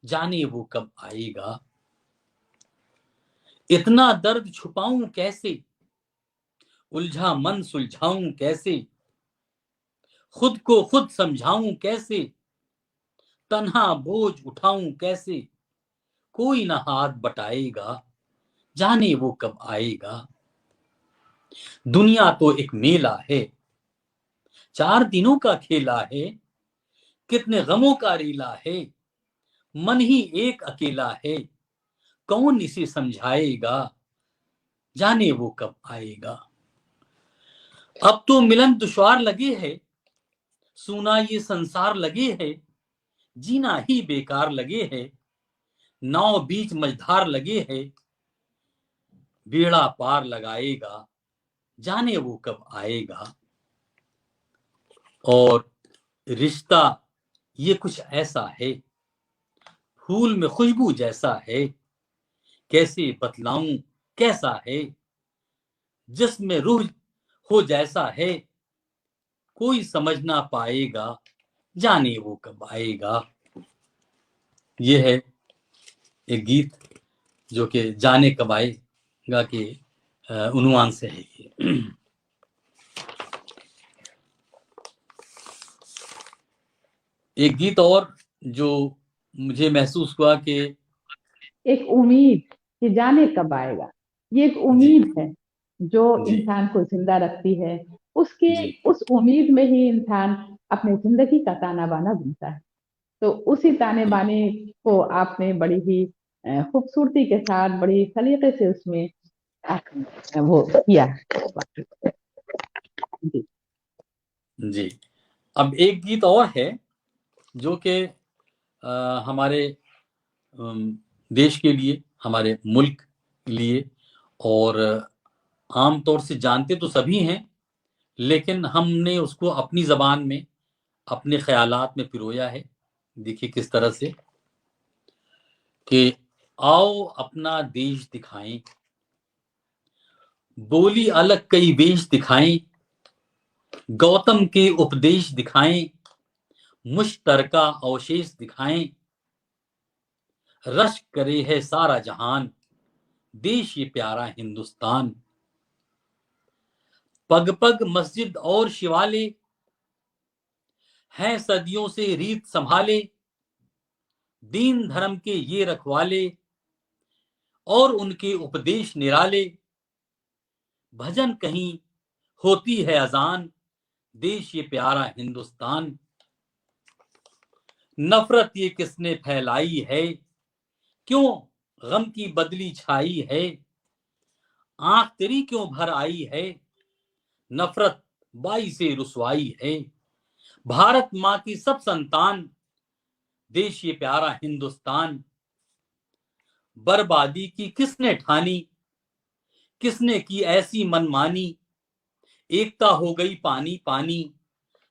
जाने वो कब आएगा, इतना दर्द छुपाऊं कैसे, उलझा मन सुलझाऊं कैसे, खुद को खुद समझाऊं कैसे, तन्हा बोझ उठाऊं कैसे, कोई ना हाथ बटाएगा, जाने वो कब आएगा, दुनिया तो एक मेला है, 4 दिनों का खेला है, कितने गमों का रेला है, मन ही एक अकेला है, कौन इसे समझाएगा, जाने वो कब आएगा, अब तो मिलन दुश्वार लगे है, सुना ये संसार लगे है, जीना ही बेकार लगे है, नाव बीच मझधार लगे है, बेड़ा पार लगाएगा, जाने वो कब आएगा, और रिश्ता ये कुछ ऐसा है, फूल में खुशबू जैसा है, कैसे बतलाऊं कैसा है, जिसमें रूह हो जैसा है, कोई समझ ना पाएगा, जाने वो कब आएगा। ये है एक गीत जो कि जाने कब आएगा के उन्वान से है ये। एक गीत और जो मुझे महसूस हुआ कि एक उम्मीद कि जाने कब आएगा, ये एक उम्मीद है जो इंसान को जिंदा रखती है। उसके उस उम्मीद में ही इंसान अपनी जिंदगी का ताना बाना बुनता है। तो उसी ताने बाने को आपने बड़ी ही खूबसूरती के साथ, बड़ी सलीके से उसमें वो किया। जी जी। अब एक गीत और है जो कि हमारे देश के लिए, हमारे मुल्क के लिए, और आम तौर से जानते तो सभी हैं, लेकिन हमने उसको अपनी जबान में अपने ख्यालात में पिरोया है। देखिए किस तरह से कि आओ अपना देश दिखाएं, बोली अलग कई वेश दिखाएं, गौतम के उपदेश दिखाएं, मुश्तरका अवशेष दिखाएं, रश्क करे है सारा जहान, देश ये प्यारा हिंदुस्तान, पग पग मस्जिद और शिवाले हैं सदियों से रीत संभाले, दीन धर्म के ये रखवाले और उनके उपदेश निराले, भजन कहीं होती है अजान, देश ये प्यारा हिंदुस्तान, नफरत ये किसने फैलाई है, क्यों गम की बदली छाई है, आंख तेरी क्यों भर आई है, नफरत बाई से रुसवाई है, भारत माँ की सब संतान, देश ये प्यारा हिंदुस्तान, बर्बादी की किसने ठानी, किसने की ऐसी मनमानी, एकता हो गई पानी पानी,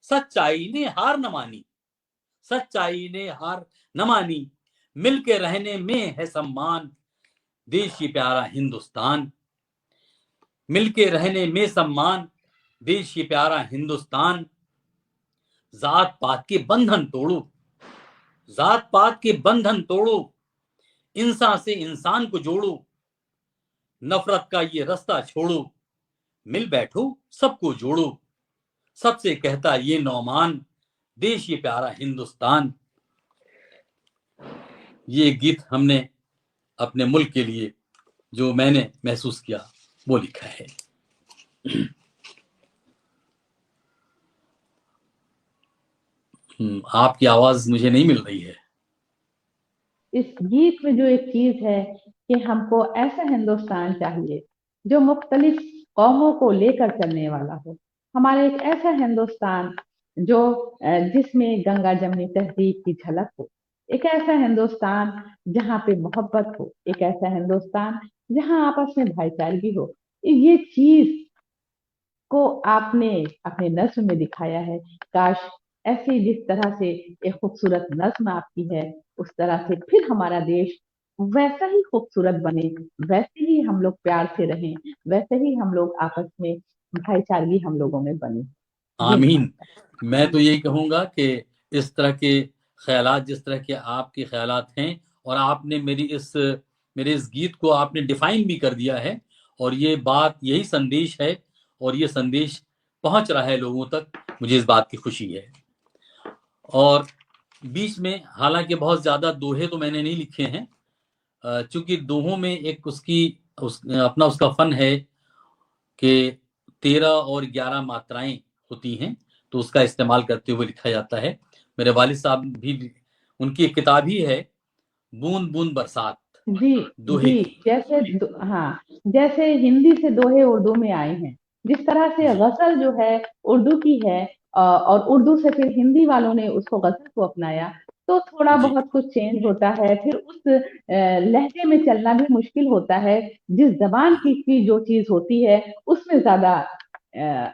सच्चाई ने हार न मानी, सच्चाई ने हार न मानी, मिलके रहने में है सम्मान, देश ये प्यारा हिंदुस्तान, मिलके रहने में सम्मान, देश ये प्यारा हिंदुस्तान, जात पात के बंधन तोड़ो, जात पात के बंधन तोड़ो, इंसान से इंसान को जोड़ो, नफरत का ये रास्ता छोड़ो, मिल बैठो सबको जोड़ो, सबसे कहता ये नौमान, देश ये प्यारा हिंदुस्तान। ये गीत हमने अपने मुल्क के लिए, जो मैंने महसूस किया, वो लिखा है। आपकी आवाज मुझे नहीं मिल रही है। इस गीत में जो एक चीज है कि हमको ऐसा हिंदुस्तान चाहिए जो मुख्तलिफ कौमों को लेकर चलने वाला हो। हमारा एक ऐसा हिंदुस्तान जो जिसमें गंगा जमनी तहजीब की झलक हो, एक ऐसा हिंदुस्तान जहाँ पे मोहब्बत हो, एक ऐसा हिंदुस्तान जहाँ आपस में भाईचारगी हो। ये चीज को आपने अपने नज्म में दिखाया है। काश ऐसी जिस तरह से एक खूबसूरत नज्म आपकी है, उस तरह से फिर हमारा देश वैसा ही खूबसूरत बने, वैसे ही हम लोग प्यार से रहें, वैसे ही हम लोग आपस में भाईचारगी हम लोगों में बने। आमीन। मैं तो यही कहूंगा कि इस तरह के ख्यालात, जिस तरह के आपके ख्यालात हैं, और आपने मेरे इस गीत को आपने डिफाइन भी कर दिया है, और ये बात, यही संदेश है, और ये संदेश पहुंच रहा है लोगों तक, मुझे इस बात की खुशी है। और बीच में हालांकि बहुत ज्यादा दोहे तो मैंने नहीं लिखे हैं, चूंकि दोहों में एक अपना उसका फन है कि 13 और 11 मात्राएं होती हैं, तो उसका इस्तेमाल करते हुए लिखा जाता है। मेरे वालिद साहब भी, उनकी एक किताब ही है बूंद बूंद बरसात, जी दोहे जी, की। हाँ, जैसे हिंदी से दोहे उर्दू में आए हैं, जिस तरह से जी गजल जो है उर्दू की है, और उर्दू से फिर हिंदी वालों ने उसको गजल को अपनाया, तो थोड़ा जी बहुत कुछ चेंज होता है। फिर उस लहजे में चलना भी मुश्किल होता है। जिस जबान की जो चीज होती है उसमें ज्यादा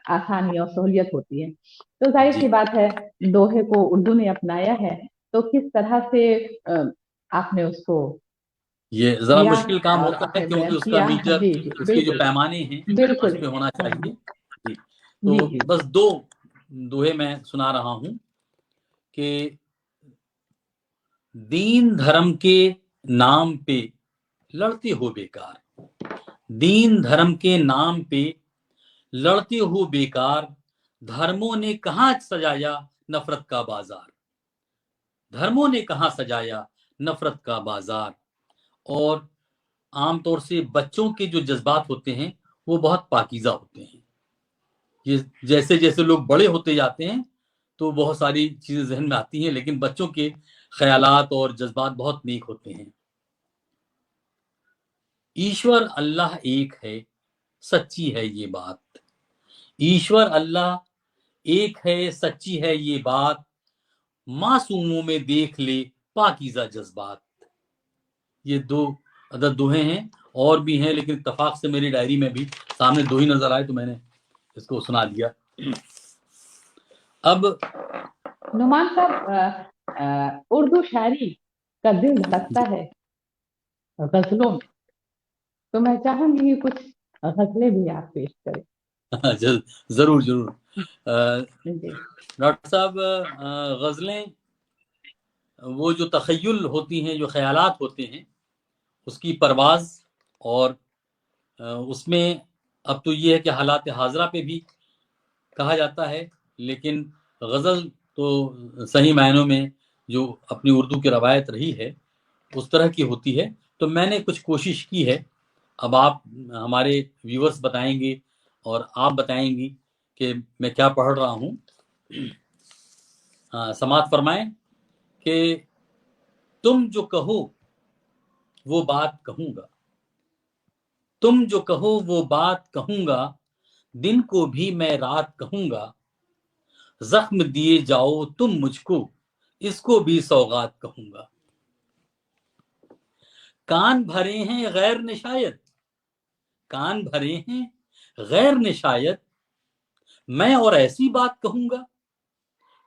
आसानी और सहूलियत होती है। तो जाहिर सी जी। बात है, दोहे को उर्दू ने अपनाया है, तो किस तरह से आपने उसको ये जरा किया मुश्किल काम और होता है, अपने क्योंकि बयान उसका किया। मीटर, जी जी, उसके जो बिल्कुल पैमाने हैं, बिल्कुल। उस पे होना हाँ, चाहिए। जी, जी तो जी बस दो दोहे मैं सुना रहा हूं कि दीन धर्म के नाम पे लड़ते हो बेकार, दीन धर्म के नाम पे लड़ते हो बेकार, धर्मों ने कहाँ सजाया नफरत का बाजार, धर्मों ने कहाँ सजाया नफरत का बाजार। और आमतौर से बच्चों के जो जज्बात होते हैं वो बहुत पाकीज़ा होते हैं। ये जैसे जैसे लोग बड़े होते जाते हैं तो बहुत सारी चीजें जहन में आती हैं, लेकिन बच्चों के ख्यालात और जज्बात बहुत नेक होते हैं। ईश्वर अल्लाह एक है, सच्ची है ये बात, ईश्वर अल्लाह एक है, सच्ची है ये बात, मासूमों में देख ले पाकीज़ा जज्बात। ये दो अदद दोहे हैं, और भी हैं, लेकिन इत्तेफाक से मेरी डायरी में भी सामने दो ही नजर आए तो मैंने इसको सुना दिया। अब नुमान साहब, उर्दू शायरी का दिल धड़कता है गजलों में, तो मैं चाहूंगी कि कुछ गजलें भी आप पेश करें। जरूर जरूर। जी डॉक्टर साहब, गजलें वो जो तखय्युल होती हैं, जो ख्यालात होते हैं, उसकी परवाज, और उसमें अब तो ये है कि हालात हाजरा पे भी कहा जाता है, लेकिन गज़ल तो सही मायनों में जो अपनी उर्दू की रवायत रही है उस तरह की होती है। तो मैंने कुछ कोशिश की है, अब आप हमारे व्यूअर्स बताएंगे और आप बताएंगी कि मैं क्या पढ़ रहा हूँ। समात फरमाएं कि तुम जो कहो वो बात कहूंगा, तुम जो कहो वो बात कहूंगा, दिन को भी मैं रात कहूंगा, जख्म दिए जाओ तुम मुझको, इसको भी सौगात कहूंगा। कान भरे हैं गैर ने शायद, कान भरे हैं गैर ने शायद, मैं और ऐसी बात कहूंगा,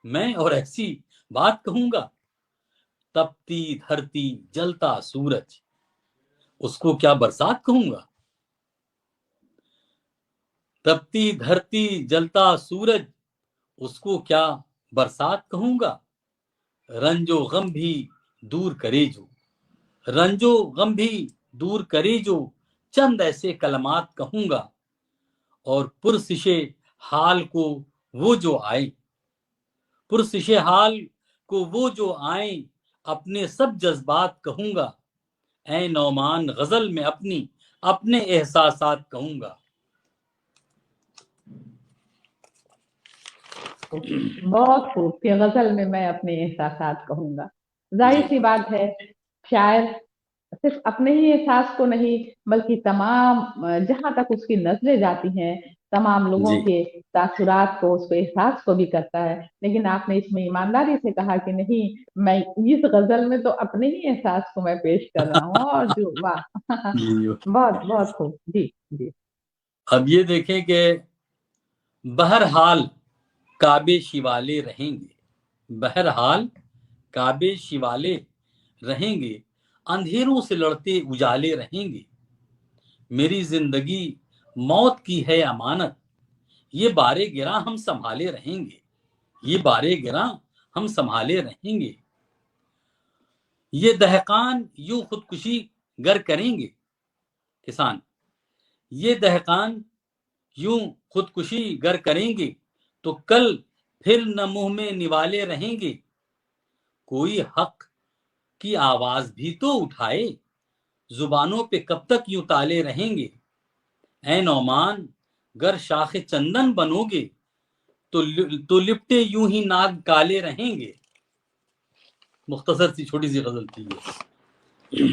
मैं और ऐसी बात कहूंगा, तपती धरती जलता सूरज, उसको क्या बरसात कहूंगा, तपती धरती जलता सूरज, उसको क्या बरसात कहूंगा, रंजो गम भी दूर करे जो, रंजो गम भी दूर करे जो, चंद ऐसे कलमात कहूंगा, और पुरसिशे हाल को वो जो आए, पुरसिशे हाल को वो जो आए, अपने सब जज्बात कहूंगा, ऐ नौमान गजल में अपनी अपने एहसासात कहूंगा। बहुत खूब कि गजल में मैं अपने एहसासात कहूंगा। जाहिर सी बात है, शायर सिर्फ अपने ही एहसास को नहीं बल्कि तमाम जहां तक उसकी नजरें जाती हैं तमाम लोगों जी के तासुरात को, उसको एहसास को भी करता है। लेकिन आपने इसमें ईमानदारी से कहा कि नहीं, मैं इस गजल में तो अपने ही एहसास को मैं पेश कर रहा हूँ। और जो वाह जी। बहुत बहुत खूब जी जी। अब ये देखें कि बहरहाल काबे शिवाले रहेंगे, बहरहाल काबे शिवाले रहेंगे, अंधेरों से लड़ते उजाले रहेंगे, मेरी जिंदगी मौत की है अमानत, ये बारे गिरा हम संभाले रहेंगे, ये बारे गिरा हम संभाले रहेंगे, ये दहकान यूं खुदकुशी गर करेंगे, किसान, ये दहकान यूं खुदकुशी गर करेंगे तो कल फिर न मुंह में निवाले रहेंगे, कोई हक की आवाज भी तो उठाए, जुबानों पे कब तक यूं ताले रहेंगे, ऐ नौमान गर शाखे चंदन बनोगे तो लिपटे यूं ही नाग काले रहेंगे। मुख्तसर सी छोटी सी गजल थी ये।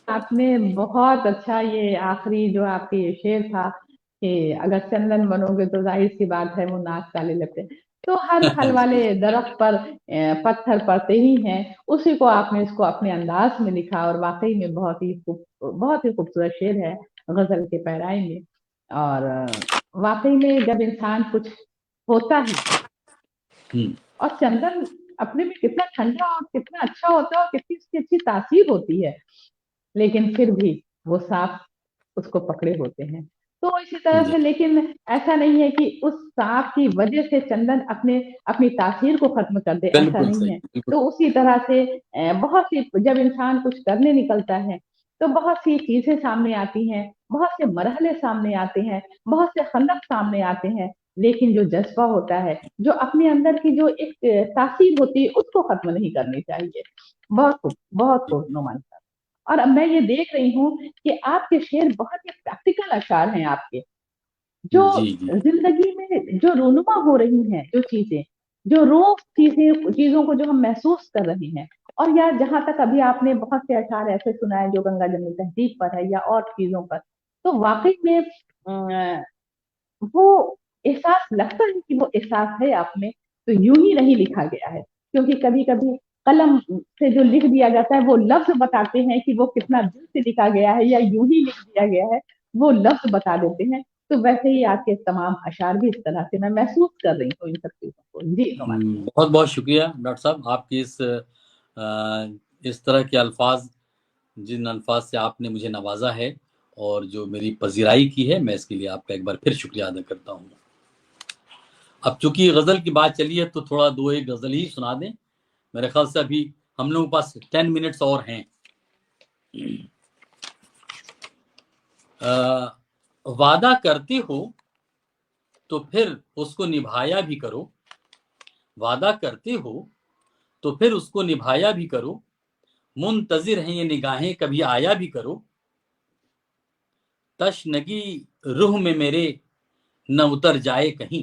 आपने बहुत अच्छा ये आखिरी जो आपके ये शेर था कि अगर चंदन बनोगे तो जाहिर सी बात है वो नाक काले लगते हैं। तो हर फल वाले दरख्त पर पत्थर पड़ते ही हैं, उसी को आपने इसको अपने अंदाज में लिखा और वाकई में बहुत ही खूबसूरत शेर है गजल के पैराए में। और वाकई में जब इंसान कुछ होता है और चंदन अपने में कितना ठंडा और कितना अच्छा होता है और कितनी उसकी अच्छी तासीर होती है, लेकिन फिर भी वो सांप उसको पकड़े होते हैं। तो इसी तरह जी से, लेकिन ऐसा नहीं है कि उस सांप की वजह से चंदन अपनी तासीर को खत्म कर दे, ऐसा बिल्कुल नहीं सही, है। बिल्कुल। तो उसी तरह से बहुत सी, जब इंसान कुछ करने निकलता है तो बहुत सी चीजें सामने आती हैं, बहुत से मरहले सामने आते हैं, बहुत से खंदक सामने आते हैं, लेकिन जो जज्बा होता है, जो अपने अंदर की जो एक तासीर होती है, उसको खत्म नहीं करनी चाहिए। बहुत खूब नोमान साहब। और अब मैं ये देख रही हूँ कि आपके शेर बहुत ही प्रैक्टिकल अशार हैं आपके, जो जी जी जिंदगी में जो रूनुमा हो रही हैं, जो चीजें, जो रोज चीजों को जो हम महसूस कर रहे हैं। और यार जहां तक अभी आपने बहुत से अशार ऐसे सुनाए जो गंगा जमुनी तहजीब पर है या और चीजों पर, तो वाकई में वो एहसास लगता है कि वो एहसास है आप में, तो यूं ही नहीं लिखा गया है। क्योंकि कभी कभी कलम से जो लिख दिया जाता है वो लफ्ज बताते हैं कि वो कितना दिल से लिखा गया है या यूं ही लिख दिया गया है, वो लफ्ज बता देते हैं। तो वैसे ही आपके तमाम अशार भी इस तरह से मैं महसूस कर रही हूँ इन सब चीजों को। जी नोमान। बहुत बहुत शुक्रिया डॉक्टर साहब, आपकी इस तरह के अल्फाज, जिन अल्फाज से आपने मुझे नवाजा है और जो मेरी पजीराई की है, मैं इसके लिए आपका एक बार फिर शुक्रिया अदा करता हूँ। अब चूंकि गजल की बात चली है तो थोड़ा दो एक गजल ही सुना दें। मेरे ख्याल से अभी हम लोगों के पास 10 मिनट्स और हैं। वादा करते हो तो फिर उसको निभाया भी करो, वादा करते हो तो फिर उसको निभाया भी करो, मुंतजिर हैं ये निगाहें कभी आया भी करो, तशनगी रूह में मेरे न उतर जाए कहीं,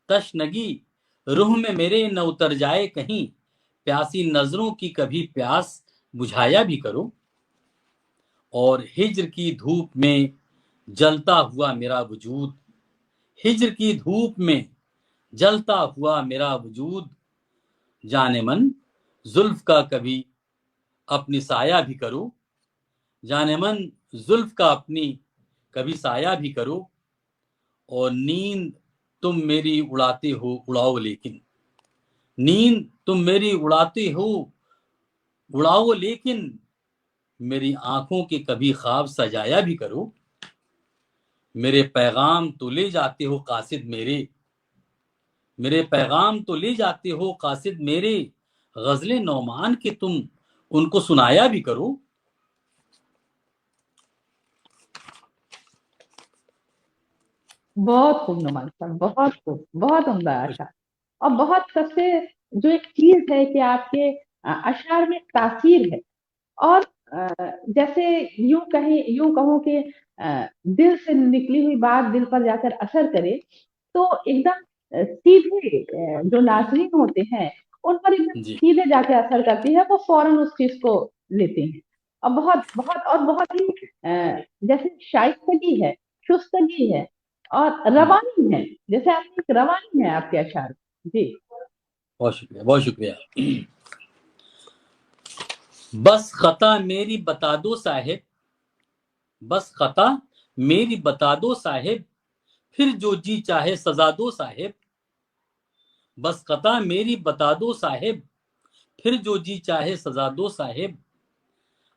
तशनगी रूह में मेरे न उतर जाए कहीं, प्यासी नजरों की कभी प्यास बुझाया भी करो, और हिज्र की धूप में जलता हुआ मेरा वजूद, हिज्र की धूप में जलता हुआ मेरा वजूद, जाने मन जुल्फ का कभी अपनी साया भी करो, जानमन जुल्फ का अपनी कभी साया भी करो, और नींद तुम मेरी उड़ाते हो उड़ाओ लेकिन, नींद तुम मेरी उड़ाते हो उड़ाओ लेकिन, मेरी आंखों के कभी ख्वाब सजाया भी करो। मेरे पैगाम तो ले जाते हो कासिद मेरे, मेरे पैगाम तो ले जाते हो कासिद मेरे, गजले नौमान के तुम उनको सुनाया भी करो। बहुत खूब नुमान साहब, बहुत खूब, बहुत उम्दा अशार। और बहुत सबसे जो एक चीज है कि आपके अशार में तासीर है, और जैसे यूं कहूं कि दिल से निकली हुई बात दिल पर जाकर असर करे, तो एकदम सीधे जो नाज़रीन होते हैं उन पर एकदम जी सीधे जाके असर करती है, वो फौरन उस चीज को लेते हैं। और बहुत ही जैसे शाइस्तगी है, शुस्तगी है, और रवानी है, जैसे आपकी एक रवानी है आपके अशार। जी बहुत शुक्रिया, बहुत शुक्रिया। बस खता मेरी बता दो साहिब, बस खता मेरी बता दो साहिब, फिर जो जी चाहे सजा दो साहिब। बस खता मेरी बता दो साहिब, फिर जो जी चाहे सजा दो साहिब।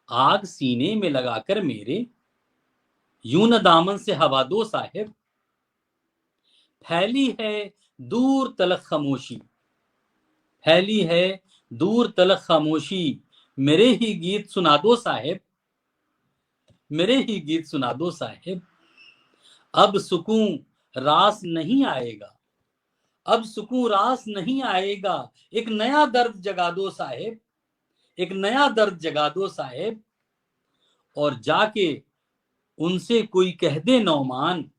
आग सीने में लगाकर मेरे यूं न दामन से हवा दो साहिब। फैली है दूर तलक खामोशी, फैली है दूर तलक खामोशी, मेरे ही गीत सुना दो साहिब, मेरे ही गीत सुना दो साहिब। अब सुकून रास नहीं आएगा, अब सुकून रास नहीं आएगा, एक नया दर्द जगा दो साहिब, एक नया दर्द जगा दो साहिब। और जाके उनसे कोई कह दे नौमान,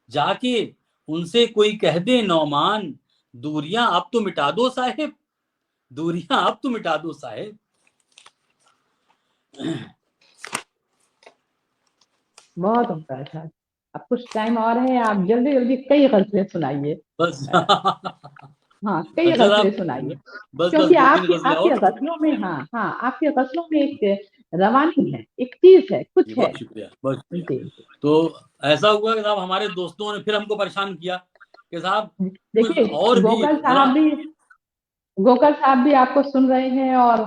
जाके उनसे कोई कह दे नौमान, दूरियां अब तो मिटा दो साहिब, दूरियां अब तो मिटा दो साहिब। बहुत उम्दा अशार। अब कुछ टाइम और है, आप जल्दी जल्दी कई गजलें सुनाइए। बस हाँ, कई अच्छा गजलें साहब, सुनाइए, बस बस क्योंकि दो तीन आपकी गजलें आपकी और। गजलों में, हाँ हाँ, आपकी गजलों में एक रवानी है, एक चीज है, जी कुछ है। बहुत शुक्रिया, बहुत शुक्रिया। जी तो ऐसा हुआ कि साहब हमारे दोस्तों ने फिर हमको परेशान किया कि साहब कुछ देखिए, और भी जरा। गोकर साहब भी आपको सुन रहे हैं, और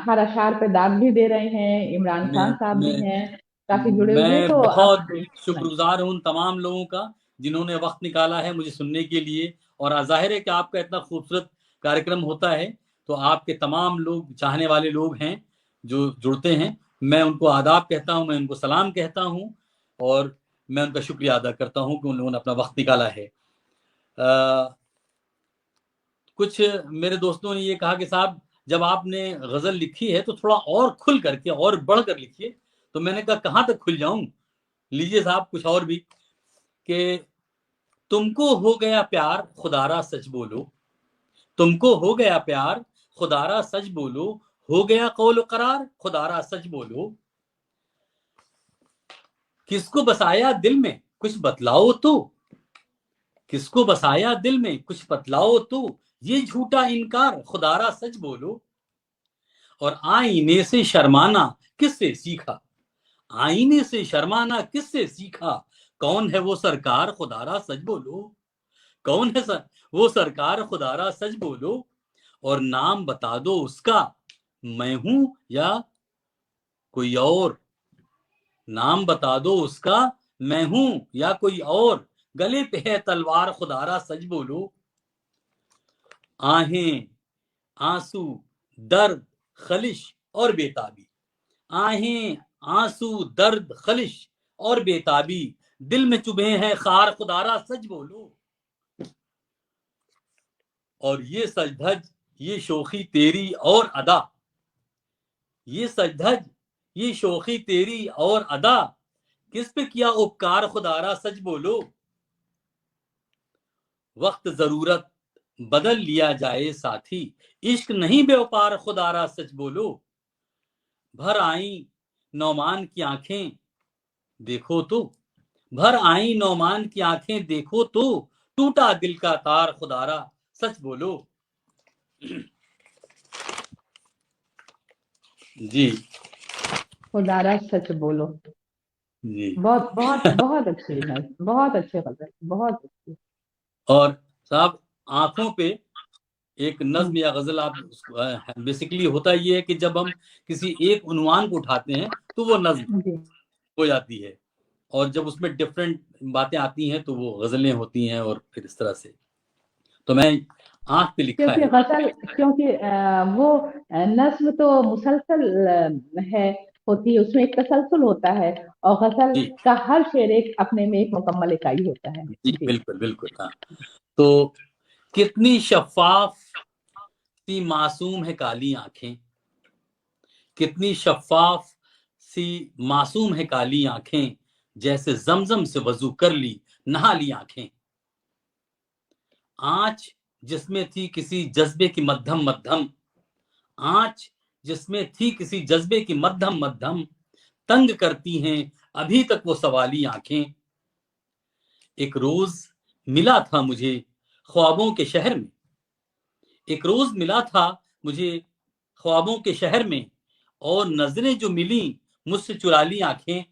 हर अशार पे दाद भी दे रहे हैं। इमरान मैं खान साहब भी मैं हैं काफी जुड़े हुए, मैं तो आप बहुत सुनाइए। शुक्रगुजार हूं उन तमाम लोगों का जिन्होंने वक्त निकाला है मुझे सुनने के लिए। और जाहिर है कि आपका इतना खूबसूरत कार्यक्रम होता है, तो आपके तमाम लोग चाहने वाले लोग हैं जो जुड़ते हैं। मैं उनको आदाब कहता हूं, मैं उनको सलाम कहता हूं, और मैं उनका शुक्रिया अदा करता हूं कि उन लोगों ने अपना वक्त निकाला है। कुछ मेरे दोस्तों ने ये कहा कि साहब जब आपने गजल लिखी है तो थोड़ा और खुल करके और बढ़ कर लिखिए। तो मैंने कहा कहां तक खुल जाऊं, लीजिए साहब कुछ और भी, कि तुमको हो गया प्यार खुदारा सच बोलो, तुमको हो गया प्यार खुदारा सच बोलो, हो गया कौल करार खुदारा सच बोलो। किसको बसाया दिल में कुछ बतलाओ तो, किसको बसाया दिल में कुछ बतलाओ तो, ये झूठा इनकार खुदारा सच बोलो। और आईने से शर्माना किससे सीखा, आईने से शर्माना किससे सीखा, कौन है वो सरकार खुदारा सच बोलो, कौन है वो सरकार खुदारा सच बोलो। और नाम बता दो उसका, मैं हूं या कोई और, नाम बता दो उसका, मैं हूं या कोई और, गले पे है तलवार खुदारा सच बोलो। आहें आंसू दर्द खलिश और बेताबी, आहें आंसू दर्द खलिश और बेताबी, दिल में चुभे हैं खार खुदारा सच बोलो। और ये सजधज ये शोखी तेरी और अदा, ये सजधज ये शोखी तेरी और अदा, किस पे किया उपकार खुदारा सच बोलो। वक्त जरूरत बदल लिया जाए साथी, इश्क नहीं बेवपार खुदारा सच बोलो। भर आई नौमान की आंखें देखो तो, भर आई नौमान की आंखें देखो तो, टूटा दिल का तार खुदारा सच बोलो। जी खुदारा सच बोलो। जी। बहुत बहुत बहुत अच्छी नज्म, बहुत अच्छे गजल, बहुत अच्छी। और साहब आंखों पे एक नज्म हम्म, या गजल आप बेसिकली होता ये है कि जब हम किसी एक उन्वान को उठाते हैं तो वो नज्म जी, हो जाती है, और जब उसमें डिफरेंट बातें आती हैं तो वो गजलें होती हैं, और फिर इस तरह से। तो मैं आंख पे लिखा क्योंकि है। गजल, क्योंकि वो नज्म तो मुसलसल है, होती है, उसमें एक तसलसल होता है, और गजल जी का हर शेर एक अपने में एक मुकम्मल इकाई होता है। जी जी। बिल्कुल बिल्कुल। हाँ, तो कितनी शफाफ सी मासूम है काली आंखें, कितनी शफाफ सी मासूम है काली आंखें, जैसे जमजम से वजू कर ली नहा ली आंखें। आंच जिसमें थी किसी जज्बे की मध्यम मध्यम, आंच जिसमें थी किसी जज्बे की मध्यम मध्यम, तंग करती हैं अभी तक वो सवाली आंखें। एक रोज मिला था मुझे ख्वाबों के शहर में, एक रोज मिला था मुझे ख्वाबों के शहर में, और नजरें जो मिली मुझसे चुरा ली आंखें।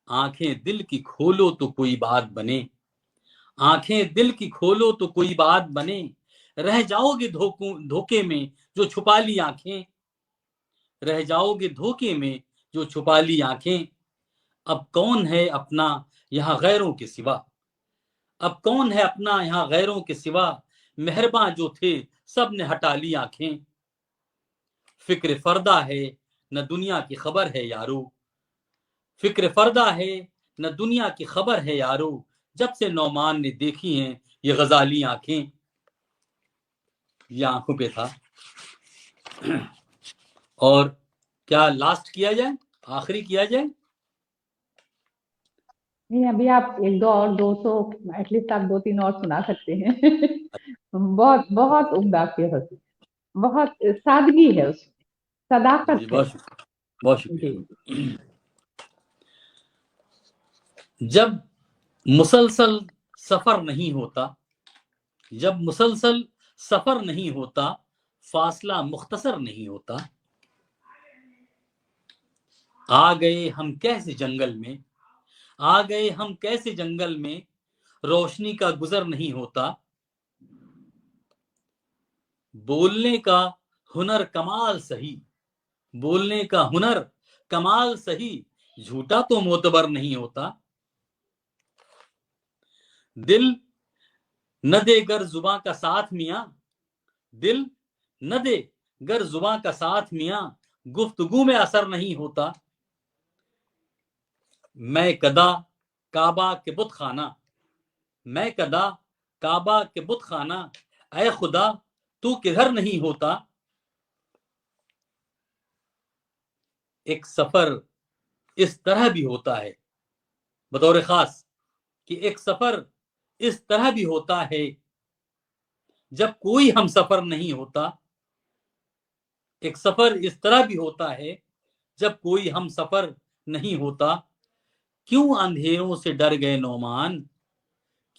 आंखें दिल की खोलो तो कोई बात बने, आंखें दिल की खोलो तो कोई बात बने, रह जाओगे धोखे में जो छुपा ली आंखें, रह जाओगे धोखे में जो छुपा ली आंखें। अब कौन है अपना यहाँ गैरों के सिवा, अब कौन है अपना यहाँ गैरों के सिवा, मेहरबान जो थे सब ने हटा ली आंखें। फिक्र फर्दा है न दुनिया की खबर है यारो, फिक्र फर्दा है न दुनिया की खबर है यारो, जब से नौमान ने देखी हैं ये गजाली आंखें। ये आंखों पे था। और क्या लास्ट किया जाए, आखिरी किया जाए? नहीं, अभी आप एक दो और 200, एटलीस्ट आप 2-3 और सुना सकते हैं। बहुत बहुत उम्दा के हंसी, बहुत सादगी है उसमें, जी सदाकत है। बहुत शुक्रिया, बहुत जी। शुक्रिया। जब मुसलसल सफर नहीं होता, जब मुसलसल सफर नहीं होता, फासला मुख्तसर नहीं होता, आ गए हम कैसे जंगल में, आ गए हम कैसे जंगल में, रोशनी का गुजर नहीं होता। बोलने का हुनर कमाल सही, बोलने का हुनर कमाल सही, झूठा तो मोतबर नहीं होता। दिल न दे गर जुबां का साथ मियां, दिल न दे गर जुबां का साथ मियां, गुफ्तगू में असर नहीं होता। मैं कदा काबा के बुत खाना, मैं कदा काबा के बुत खाना, ऐ खुदा तू किधर नहीं होता। एक सफर इस तरह भी होता है, बतौर खास कि एक सफर इस तरह भी होता है, जब कोई हम सफर नहीं होता। एक सफर इस तरह भी होता है जब कोई हम सफर नहीं होता। क्यों अंधेरों से डर गए नौमान,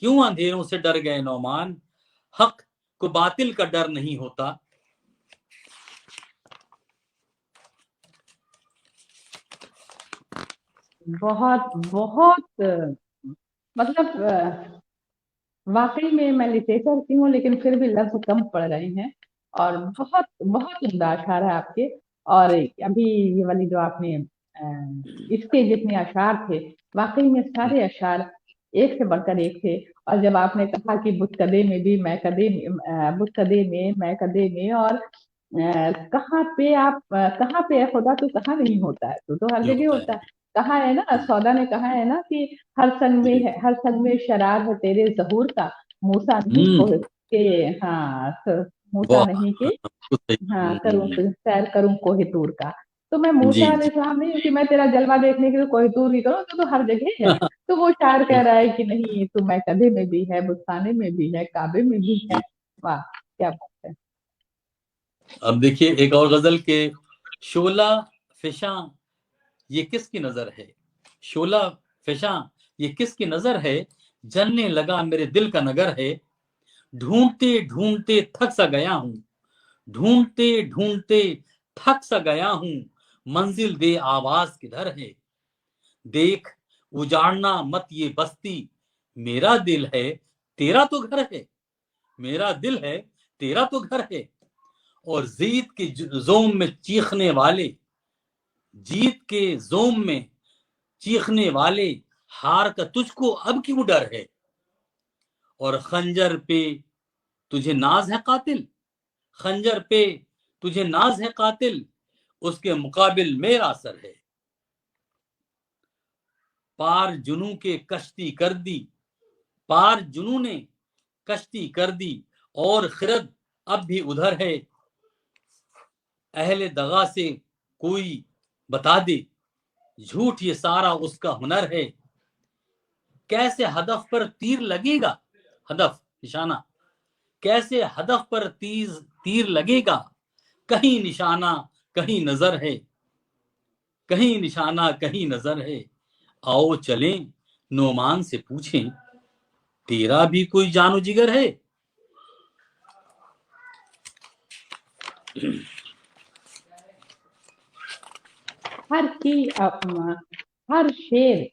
क्यों अंधेरों से डर गए नौमान, हक को बातिल का डर नहीं होता। बहुत बहुत मतलब वाकई में मैं लिटरेचर की हूँ, लेकिन फिर भी लफ्ज कम पड़ रहे हैं, और बहुत बहुत उम्दा अशार है आपके। और अभी ये वाली जो आपने इसके जितने अशार थे, वाकई में सारे अशार एक से बढ़कर एक थे। और जब आपने कहा कि बुत कदे में भी मैं कदे में, बुत कदे में मैं कदे में, और कहाँ पे आप कहाँ पे है खुदा, तो कहाँ नहीं होता है, तो हर ये जगह होता होता है। है। कहा है ना, सौदा ने कहा है ना कि हर संग में जी। है, हर संग में शरार है तेरे ज़हूर का, मूसा नहीं को के, हाँ मूसा वाह, नहीं के, कुछ सही। हाँ करूँ सैर करूँ कोहितूर का। तो मैं मूसा जी जी। अलैहिस्सलाम नहीं हूँ कि मैं तेरा जलवा देखने के लिए कोहितूर ही करूँ, तो हर जगह है। तो वो शायर कह रहा है कि नहीं, तू मैं कदे में भी है, बुस्ताने में भी है, काबे में भी है। जी। वाह, क्या बात है। अब देखिए एक और गजल के, शोला फिशा ये किसकी नजर है, शोला फिशा ये किसकी नजर है, जलने लगा मेरे दिल का नगर है। ढूंढते ढूंढते थक सा गया हूं, ढूंढते ढूंढते थक सा गया हूं, मंजिल दे आवाज किधर है, देख उजाड़ना मत ये बस्ती, मेरा दिल है तेरा तो घर है, मेरा दिल है तेरा तो घर है। और जीत के जोम में चीखने वाले, जीत के जोम में चीखने वाले, हार का तुझको अब क्यों डर है। और खंजर पे तुझे नाज है कातिल, खंजर पे तुझे नाज है कातिल, उसके मुकाबिल मेरा सर है। पार जुनू के कश्ती कर दी, पार जुनू ने कश्ती कर दी, और खिरद अब भी उधर है। अहले दगा से कोई बता दे, झूठ ये सारा उसका हुनर है। कैसे हदफ पर तीर लगेगा, हदफ निशाना, कैसे हदफ पर तीर लगेगा, कहीं निशाना कहीं नजर है, कहीं निशाना कहीं नजर है। आओ चलें नोमान से पूछें, तेरा भी कोई जानो जिगर है। हर शेर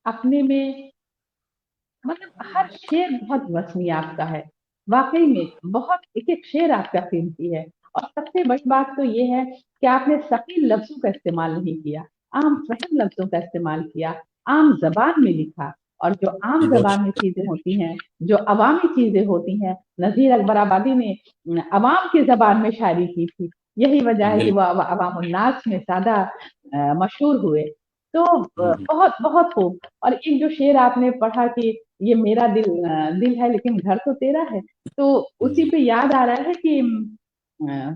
अपने में, मतलब हर शेर बहुत वजनी आपका है, वाकई में बहुत, एक एक शेर आपका कीमती है। और सबसे बड़ी बात तो ये है कि आपने सकील लफ्जों का इस्तेमाल नहीं किया, आम फहम लफ्जों का इस्तेमाल किया, आम जबान में लिखा। और जो आम जबान में चीजें होती हैं, जो अवामी चीजें होती हैं, नजीर अकबर आबादी ने अवाम की जबान में शायरी की थी, यही वजह है कि वो अवामुन्नास में ज्यादा मशहूर हुए। तो बहुत बहुत खूब। और एक जो शेर आपने पढ़ा कि ये मेरा दिल है लेकिन घर तो तेरा है, तो उसी पे याद आ रहा है कि अ,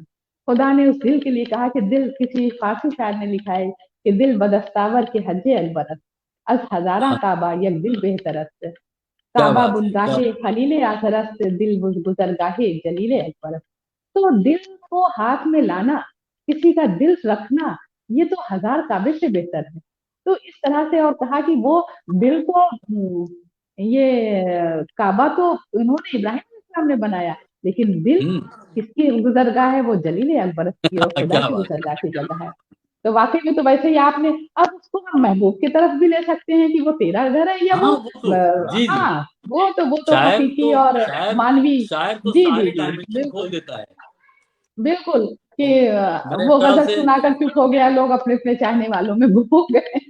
खुदा ने उस दिल के लिए कहा कि दिल, किसी फारसी शायर ने लिखा है कि दिल बदस्तावर के हजे अलबरस, अज हजारा हाँ, काबा यक दिल बेहतरस्त, क्या काबा बात है, क्या बुनगाहे खलीले आसरस्त, दिल गुजरगाहे जलीले अकबरस। तो दिल को हाथ में लाना, किसी का दिल रखना, ये तो हजार काबे से बेहतर है। तो इस तरह से, और कहा कि वो दिल को ये काबा तो उन्होंने, इब्राहिम अलैहिस्सलाम ने बनाया, लेकिन दिल किसकी गुजरगाह है, वो जलील अकबर की और खुदा क्या की बात गुजरगाह की जगह है। तो वाकई में तो वैसे ही आपने, अब उसको हम महबूब की तरफ भी ले सकते हैं कि वो तेरा घर है, या है। वो हाँ वो तो, जी जी, हाँ, वो तो हकीकी और शायर मानवी। शायर तो जी जी सारे जी, डायमेंशन खोल बिल्कुल देता है। बिल्कुल। कि और मेरे वो ख्याल गजल से सुनाकर चुप हो गया, लोग अपने अपने चाहने वालों में गुम हो गए।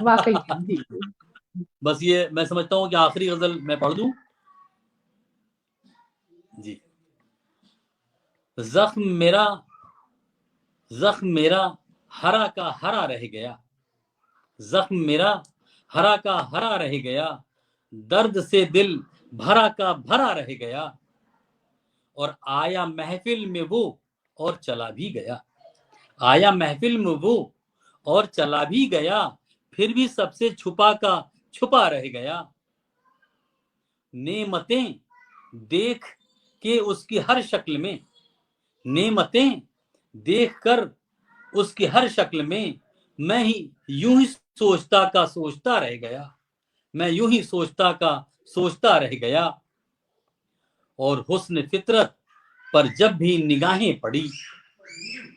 वाकई में जी जी। बस ये मैं समझता हूँ कि आखिरी गजल मैं पढ़ दूं जी। जख्म मेरा, जख्म मेरा हरा का हरा रह गया, जख्म मेरा हरा का हरा रह गया, दर्द से दिल भरा का भरा रह गया। और आया महफिल में वो और चला भी गया, आया महफिल में वो और चला भी गया, फिर भी सबसे छुपा का छुपा रह गया। नेमतें देख के उसकी हर शक्ल में, नेमतें देख कर उसकी हर शक्ल में, मैं ही यूं ही सोचता का सोचता रह गया, मैं यूं ही सोचता का सोचता रह गया। और हुस्न फितरत पर जब भी निगाहें पड़ी,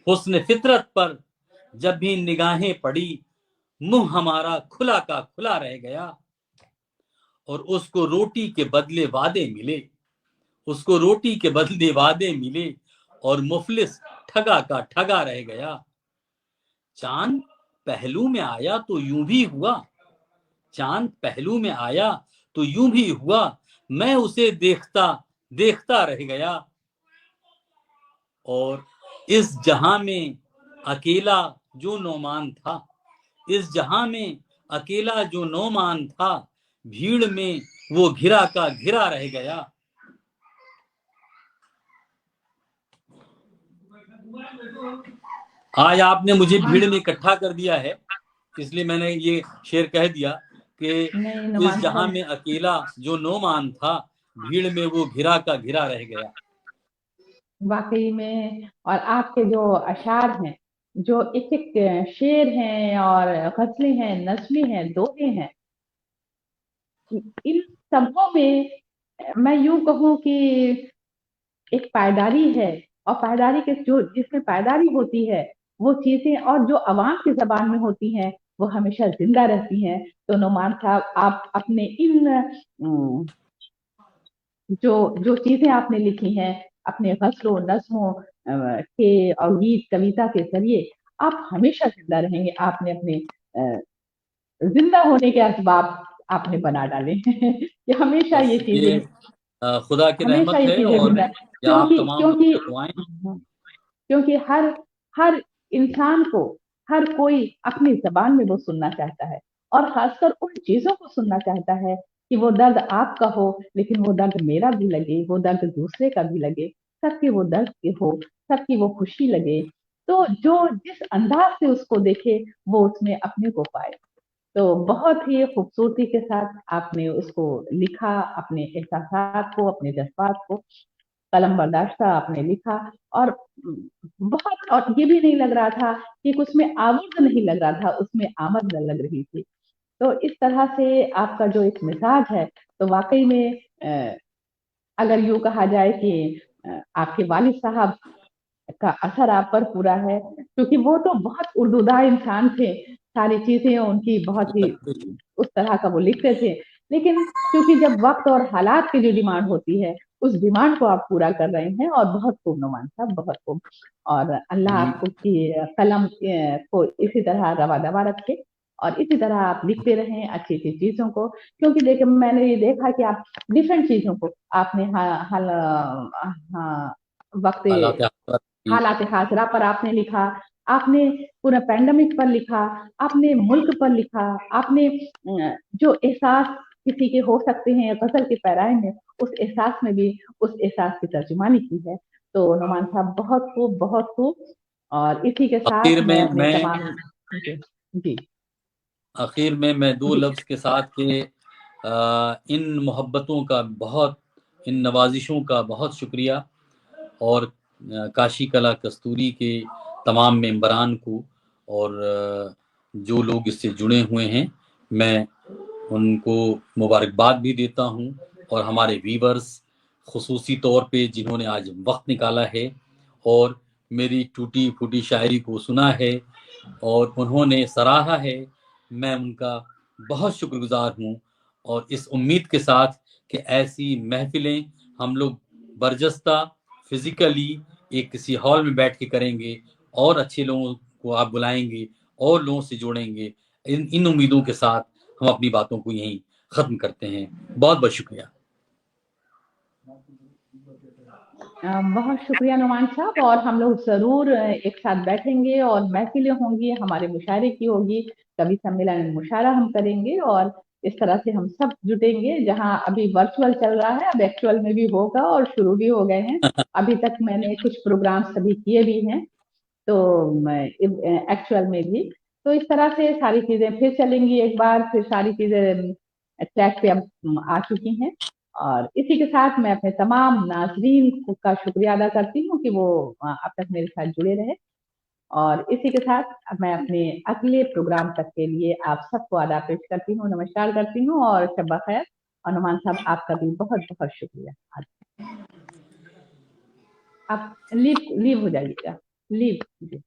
हुस्न फितरत पर जब भी निगाहें पड़ी, मुंह हमारा खुला का खुला रह गया। और उसको रोटी के बदले वादे मिले, उसको रोटी के बदले वादे मिले, और मुफलिस ठगा का ठगा रह गया। चांद पहलू में आया तो यूं भी हुआ, चांद पहलू में आया तो यूं भी हुआ, मैं उसे देखता देखता रह गया। और इस जहां में अकेला जो नौमान था, इस जहां में अकेला जो नौमान था, भीड़ में वो घिरा का घिरा रह गया। आज आपने मुझे भीड़ में इकट्ठा कर दिया है, इसलिए मैंने ये शेर कह दिया कि नहीं इस नुमान जहां साहब, में अकेला जो नौमान था, भीड़ में वो घिरा का घिरा रह गया। वाकई में। और आपके जो अशार हैं, जो एक एक शेर हैं और गजलें हैं, नज़में हैं, दोहे हैं, इन सबों में मैं यूं कहूं कि एक पायदारी है। और पायदारी के, जो जिसमें पायदारी होती है, وہ چیزیں اور جو عوام کی زبان میں ہوتی ہیں وہ ہمیشہ زندہ رہتی ہیں. تو نعمان صاحب آپ اپنے ان جو چیزیں آپ نے لکھی ہیں اپنے غزل و نظموں کے اور گیت کویتا کے ذریعے آپ ہمیشہ زندہ رہیں گے. آپ نے اپنے زندہ ہونے کے اسباب آپ نے بنا ڈالے ہیں کہ ہمیشہ بس یہ چیزیں یہ خدا کی ہمیشہ رحمت یہ ہے، چیزیں اور زندہ. یہ آپ تمام لوگوں کی دعائیں. کیونکہ ہر انسان کو ہر کوئی اپنی زبان میں وہ سننا چاہتا ہے اور خاص کر ان چیزوں کو سننا چاہتا ہے کہ وہ درد آپ کا ہو لیکن وہ درد میرا بھی لگے، وہ درد دوسرے کا بھی لگے، سب کے وہ درد کے ہو، سب کی وہ خوشی لگے. تو جو جس انداز سے اس کو دیکھے وہ اس میں اپنے کو پائے. تو بہت ہی خوبصورتی کے ساتھ آپ نے اس کو لکھا، اپنے احساسات کو، اپنے جذبات کو قلم برداشتہ آپ نے لکھا. اور بہت، اور یہ بھی نہیں لگ رہا تھا کہ اس میں آمد نہیں لگ رہا تھا، اس میں آمد نہ لگ رہی تھی. تو اس طرح سے آپ کا جو ایک مزاج ہے تو واقعی میں اگر یوں کہا جائے کہ آپ کے والد صاحب کا اثر آپ پر پورا ہے، کیونکہ وہ تو بہت اردودہ انسان تھے، ساری چیزیں ان کی بہت ہی اس طرح کا وہ لکھتے تھے. لیکن کیونکہ جب وقت اور حالات کی جو ڈیمانڈ ہوتی ہے اس ڈیمانڈ کو آپ پورا کر رہے ہیں، اور بہت خوب نعمان صاحب، بہت خوب. اور اللہ آپ کو کی قلم کو اسی طرح روا دوا رکھے اور اسی طرح آپ لکھتے رہیں اچھی اچھی چیزوں کو. کیونکہ دیکھیں میں نے یہ دیکھا کہ آپ ڈفرینٹ چیزوں کو آپ نے وقت حالات حاضرہ پر آپ نے لکھا، آپ نے پورا پینڈمک پر لکھا، آپ نے ملک پر لکھا، آپ نے جو احساس کسی کے ہو سکتے ہیں غزل کے پیرائے میں اس احساس میں بھی اس احساس کی ترجمانی کی ہے. تو نعمان صاحب بہت خوب، بہت خوب. اور اسی کے آخر ساتھ میں میں اپنے تمام جی آخر میں دو جی لفظ کے ساتھ کہ ان محبتوں کا بہت، ان نوازشوں کا بہت شکریہ، اور کاشی کلا کستوری کے تمام ممبران کو اور جو لوگ اس سے جڑے ہوئے ہیں میں ان کو مبارکباد بھی دیتا ہوں. اور ہمارے ویورز خصوصی طور پہ جنہوں نے آج وقت نکالا ہے اور میری ٹوٹی پھوٹی شاعری کو سنا ہے اور انہوں نے سراہا ہے، میں ان کا بہت شکر گزار ہوں. اور اس امید کے ساتھ کہ ایسی محفلیں ہم لوگ برجستہ فزیکلی ایک کسی ہال میں بیٹھ کے کریں گے اور اچھے لوگوں کو آپ بلائیں گے اور لوگوں سے جوڑیں گے. ان امیدوں کے ساتھ ہم اپنی باتوں کو یہیں ختم کرتے ہیں. بہت بہت شکریہ. بہت شکریہ نعمان صاحب. اور ہم لوگ ضرور ایک ساتھ بیٹھیں گے اور محفلیں ہوں گی، ہمارے مشاعرے کی ہوگی، کبھی سمیلن مشاعرہ ہم کریں گے اور اس طرح سے ہم سب جٹیں گے. جہاں ابھی ورچوئل چل رہا ہے اب ایکچوئل میں بھی ہوگا اور شروع بھی ہو گئے ہیں. ابھی تک میں نے کچھ پروگرامز سبھی کیے بھی ہیں تو ایکچوئل میں بھی. تو اس طرح سے ساری چیزیں پھر چلیں گی ایک بار، پھر ساری چیزیں ٹریک پہ اب آ چکی ہیں. اور اسی کے ساتھ میں اپنے تمام ناظرین کا شکریہ ادا کرتی ہوں کہ وہ اب تک میرے ساتھ جڑے رہے. اور اسی کے ساتھ میں اپنے اگلے پروگرام تک کے لیے آپ سب کو آداب پیش کرتی ہوں، نمسکار کرتی ہوں اور شب بخیر. اور نعمان صاحب آپ کا بھی بہت بہت شکریہ. آپ لیو ہو جائیے گا، لیو.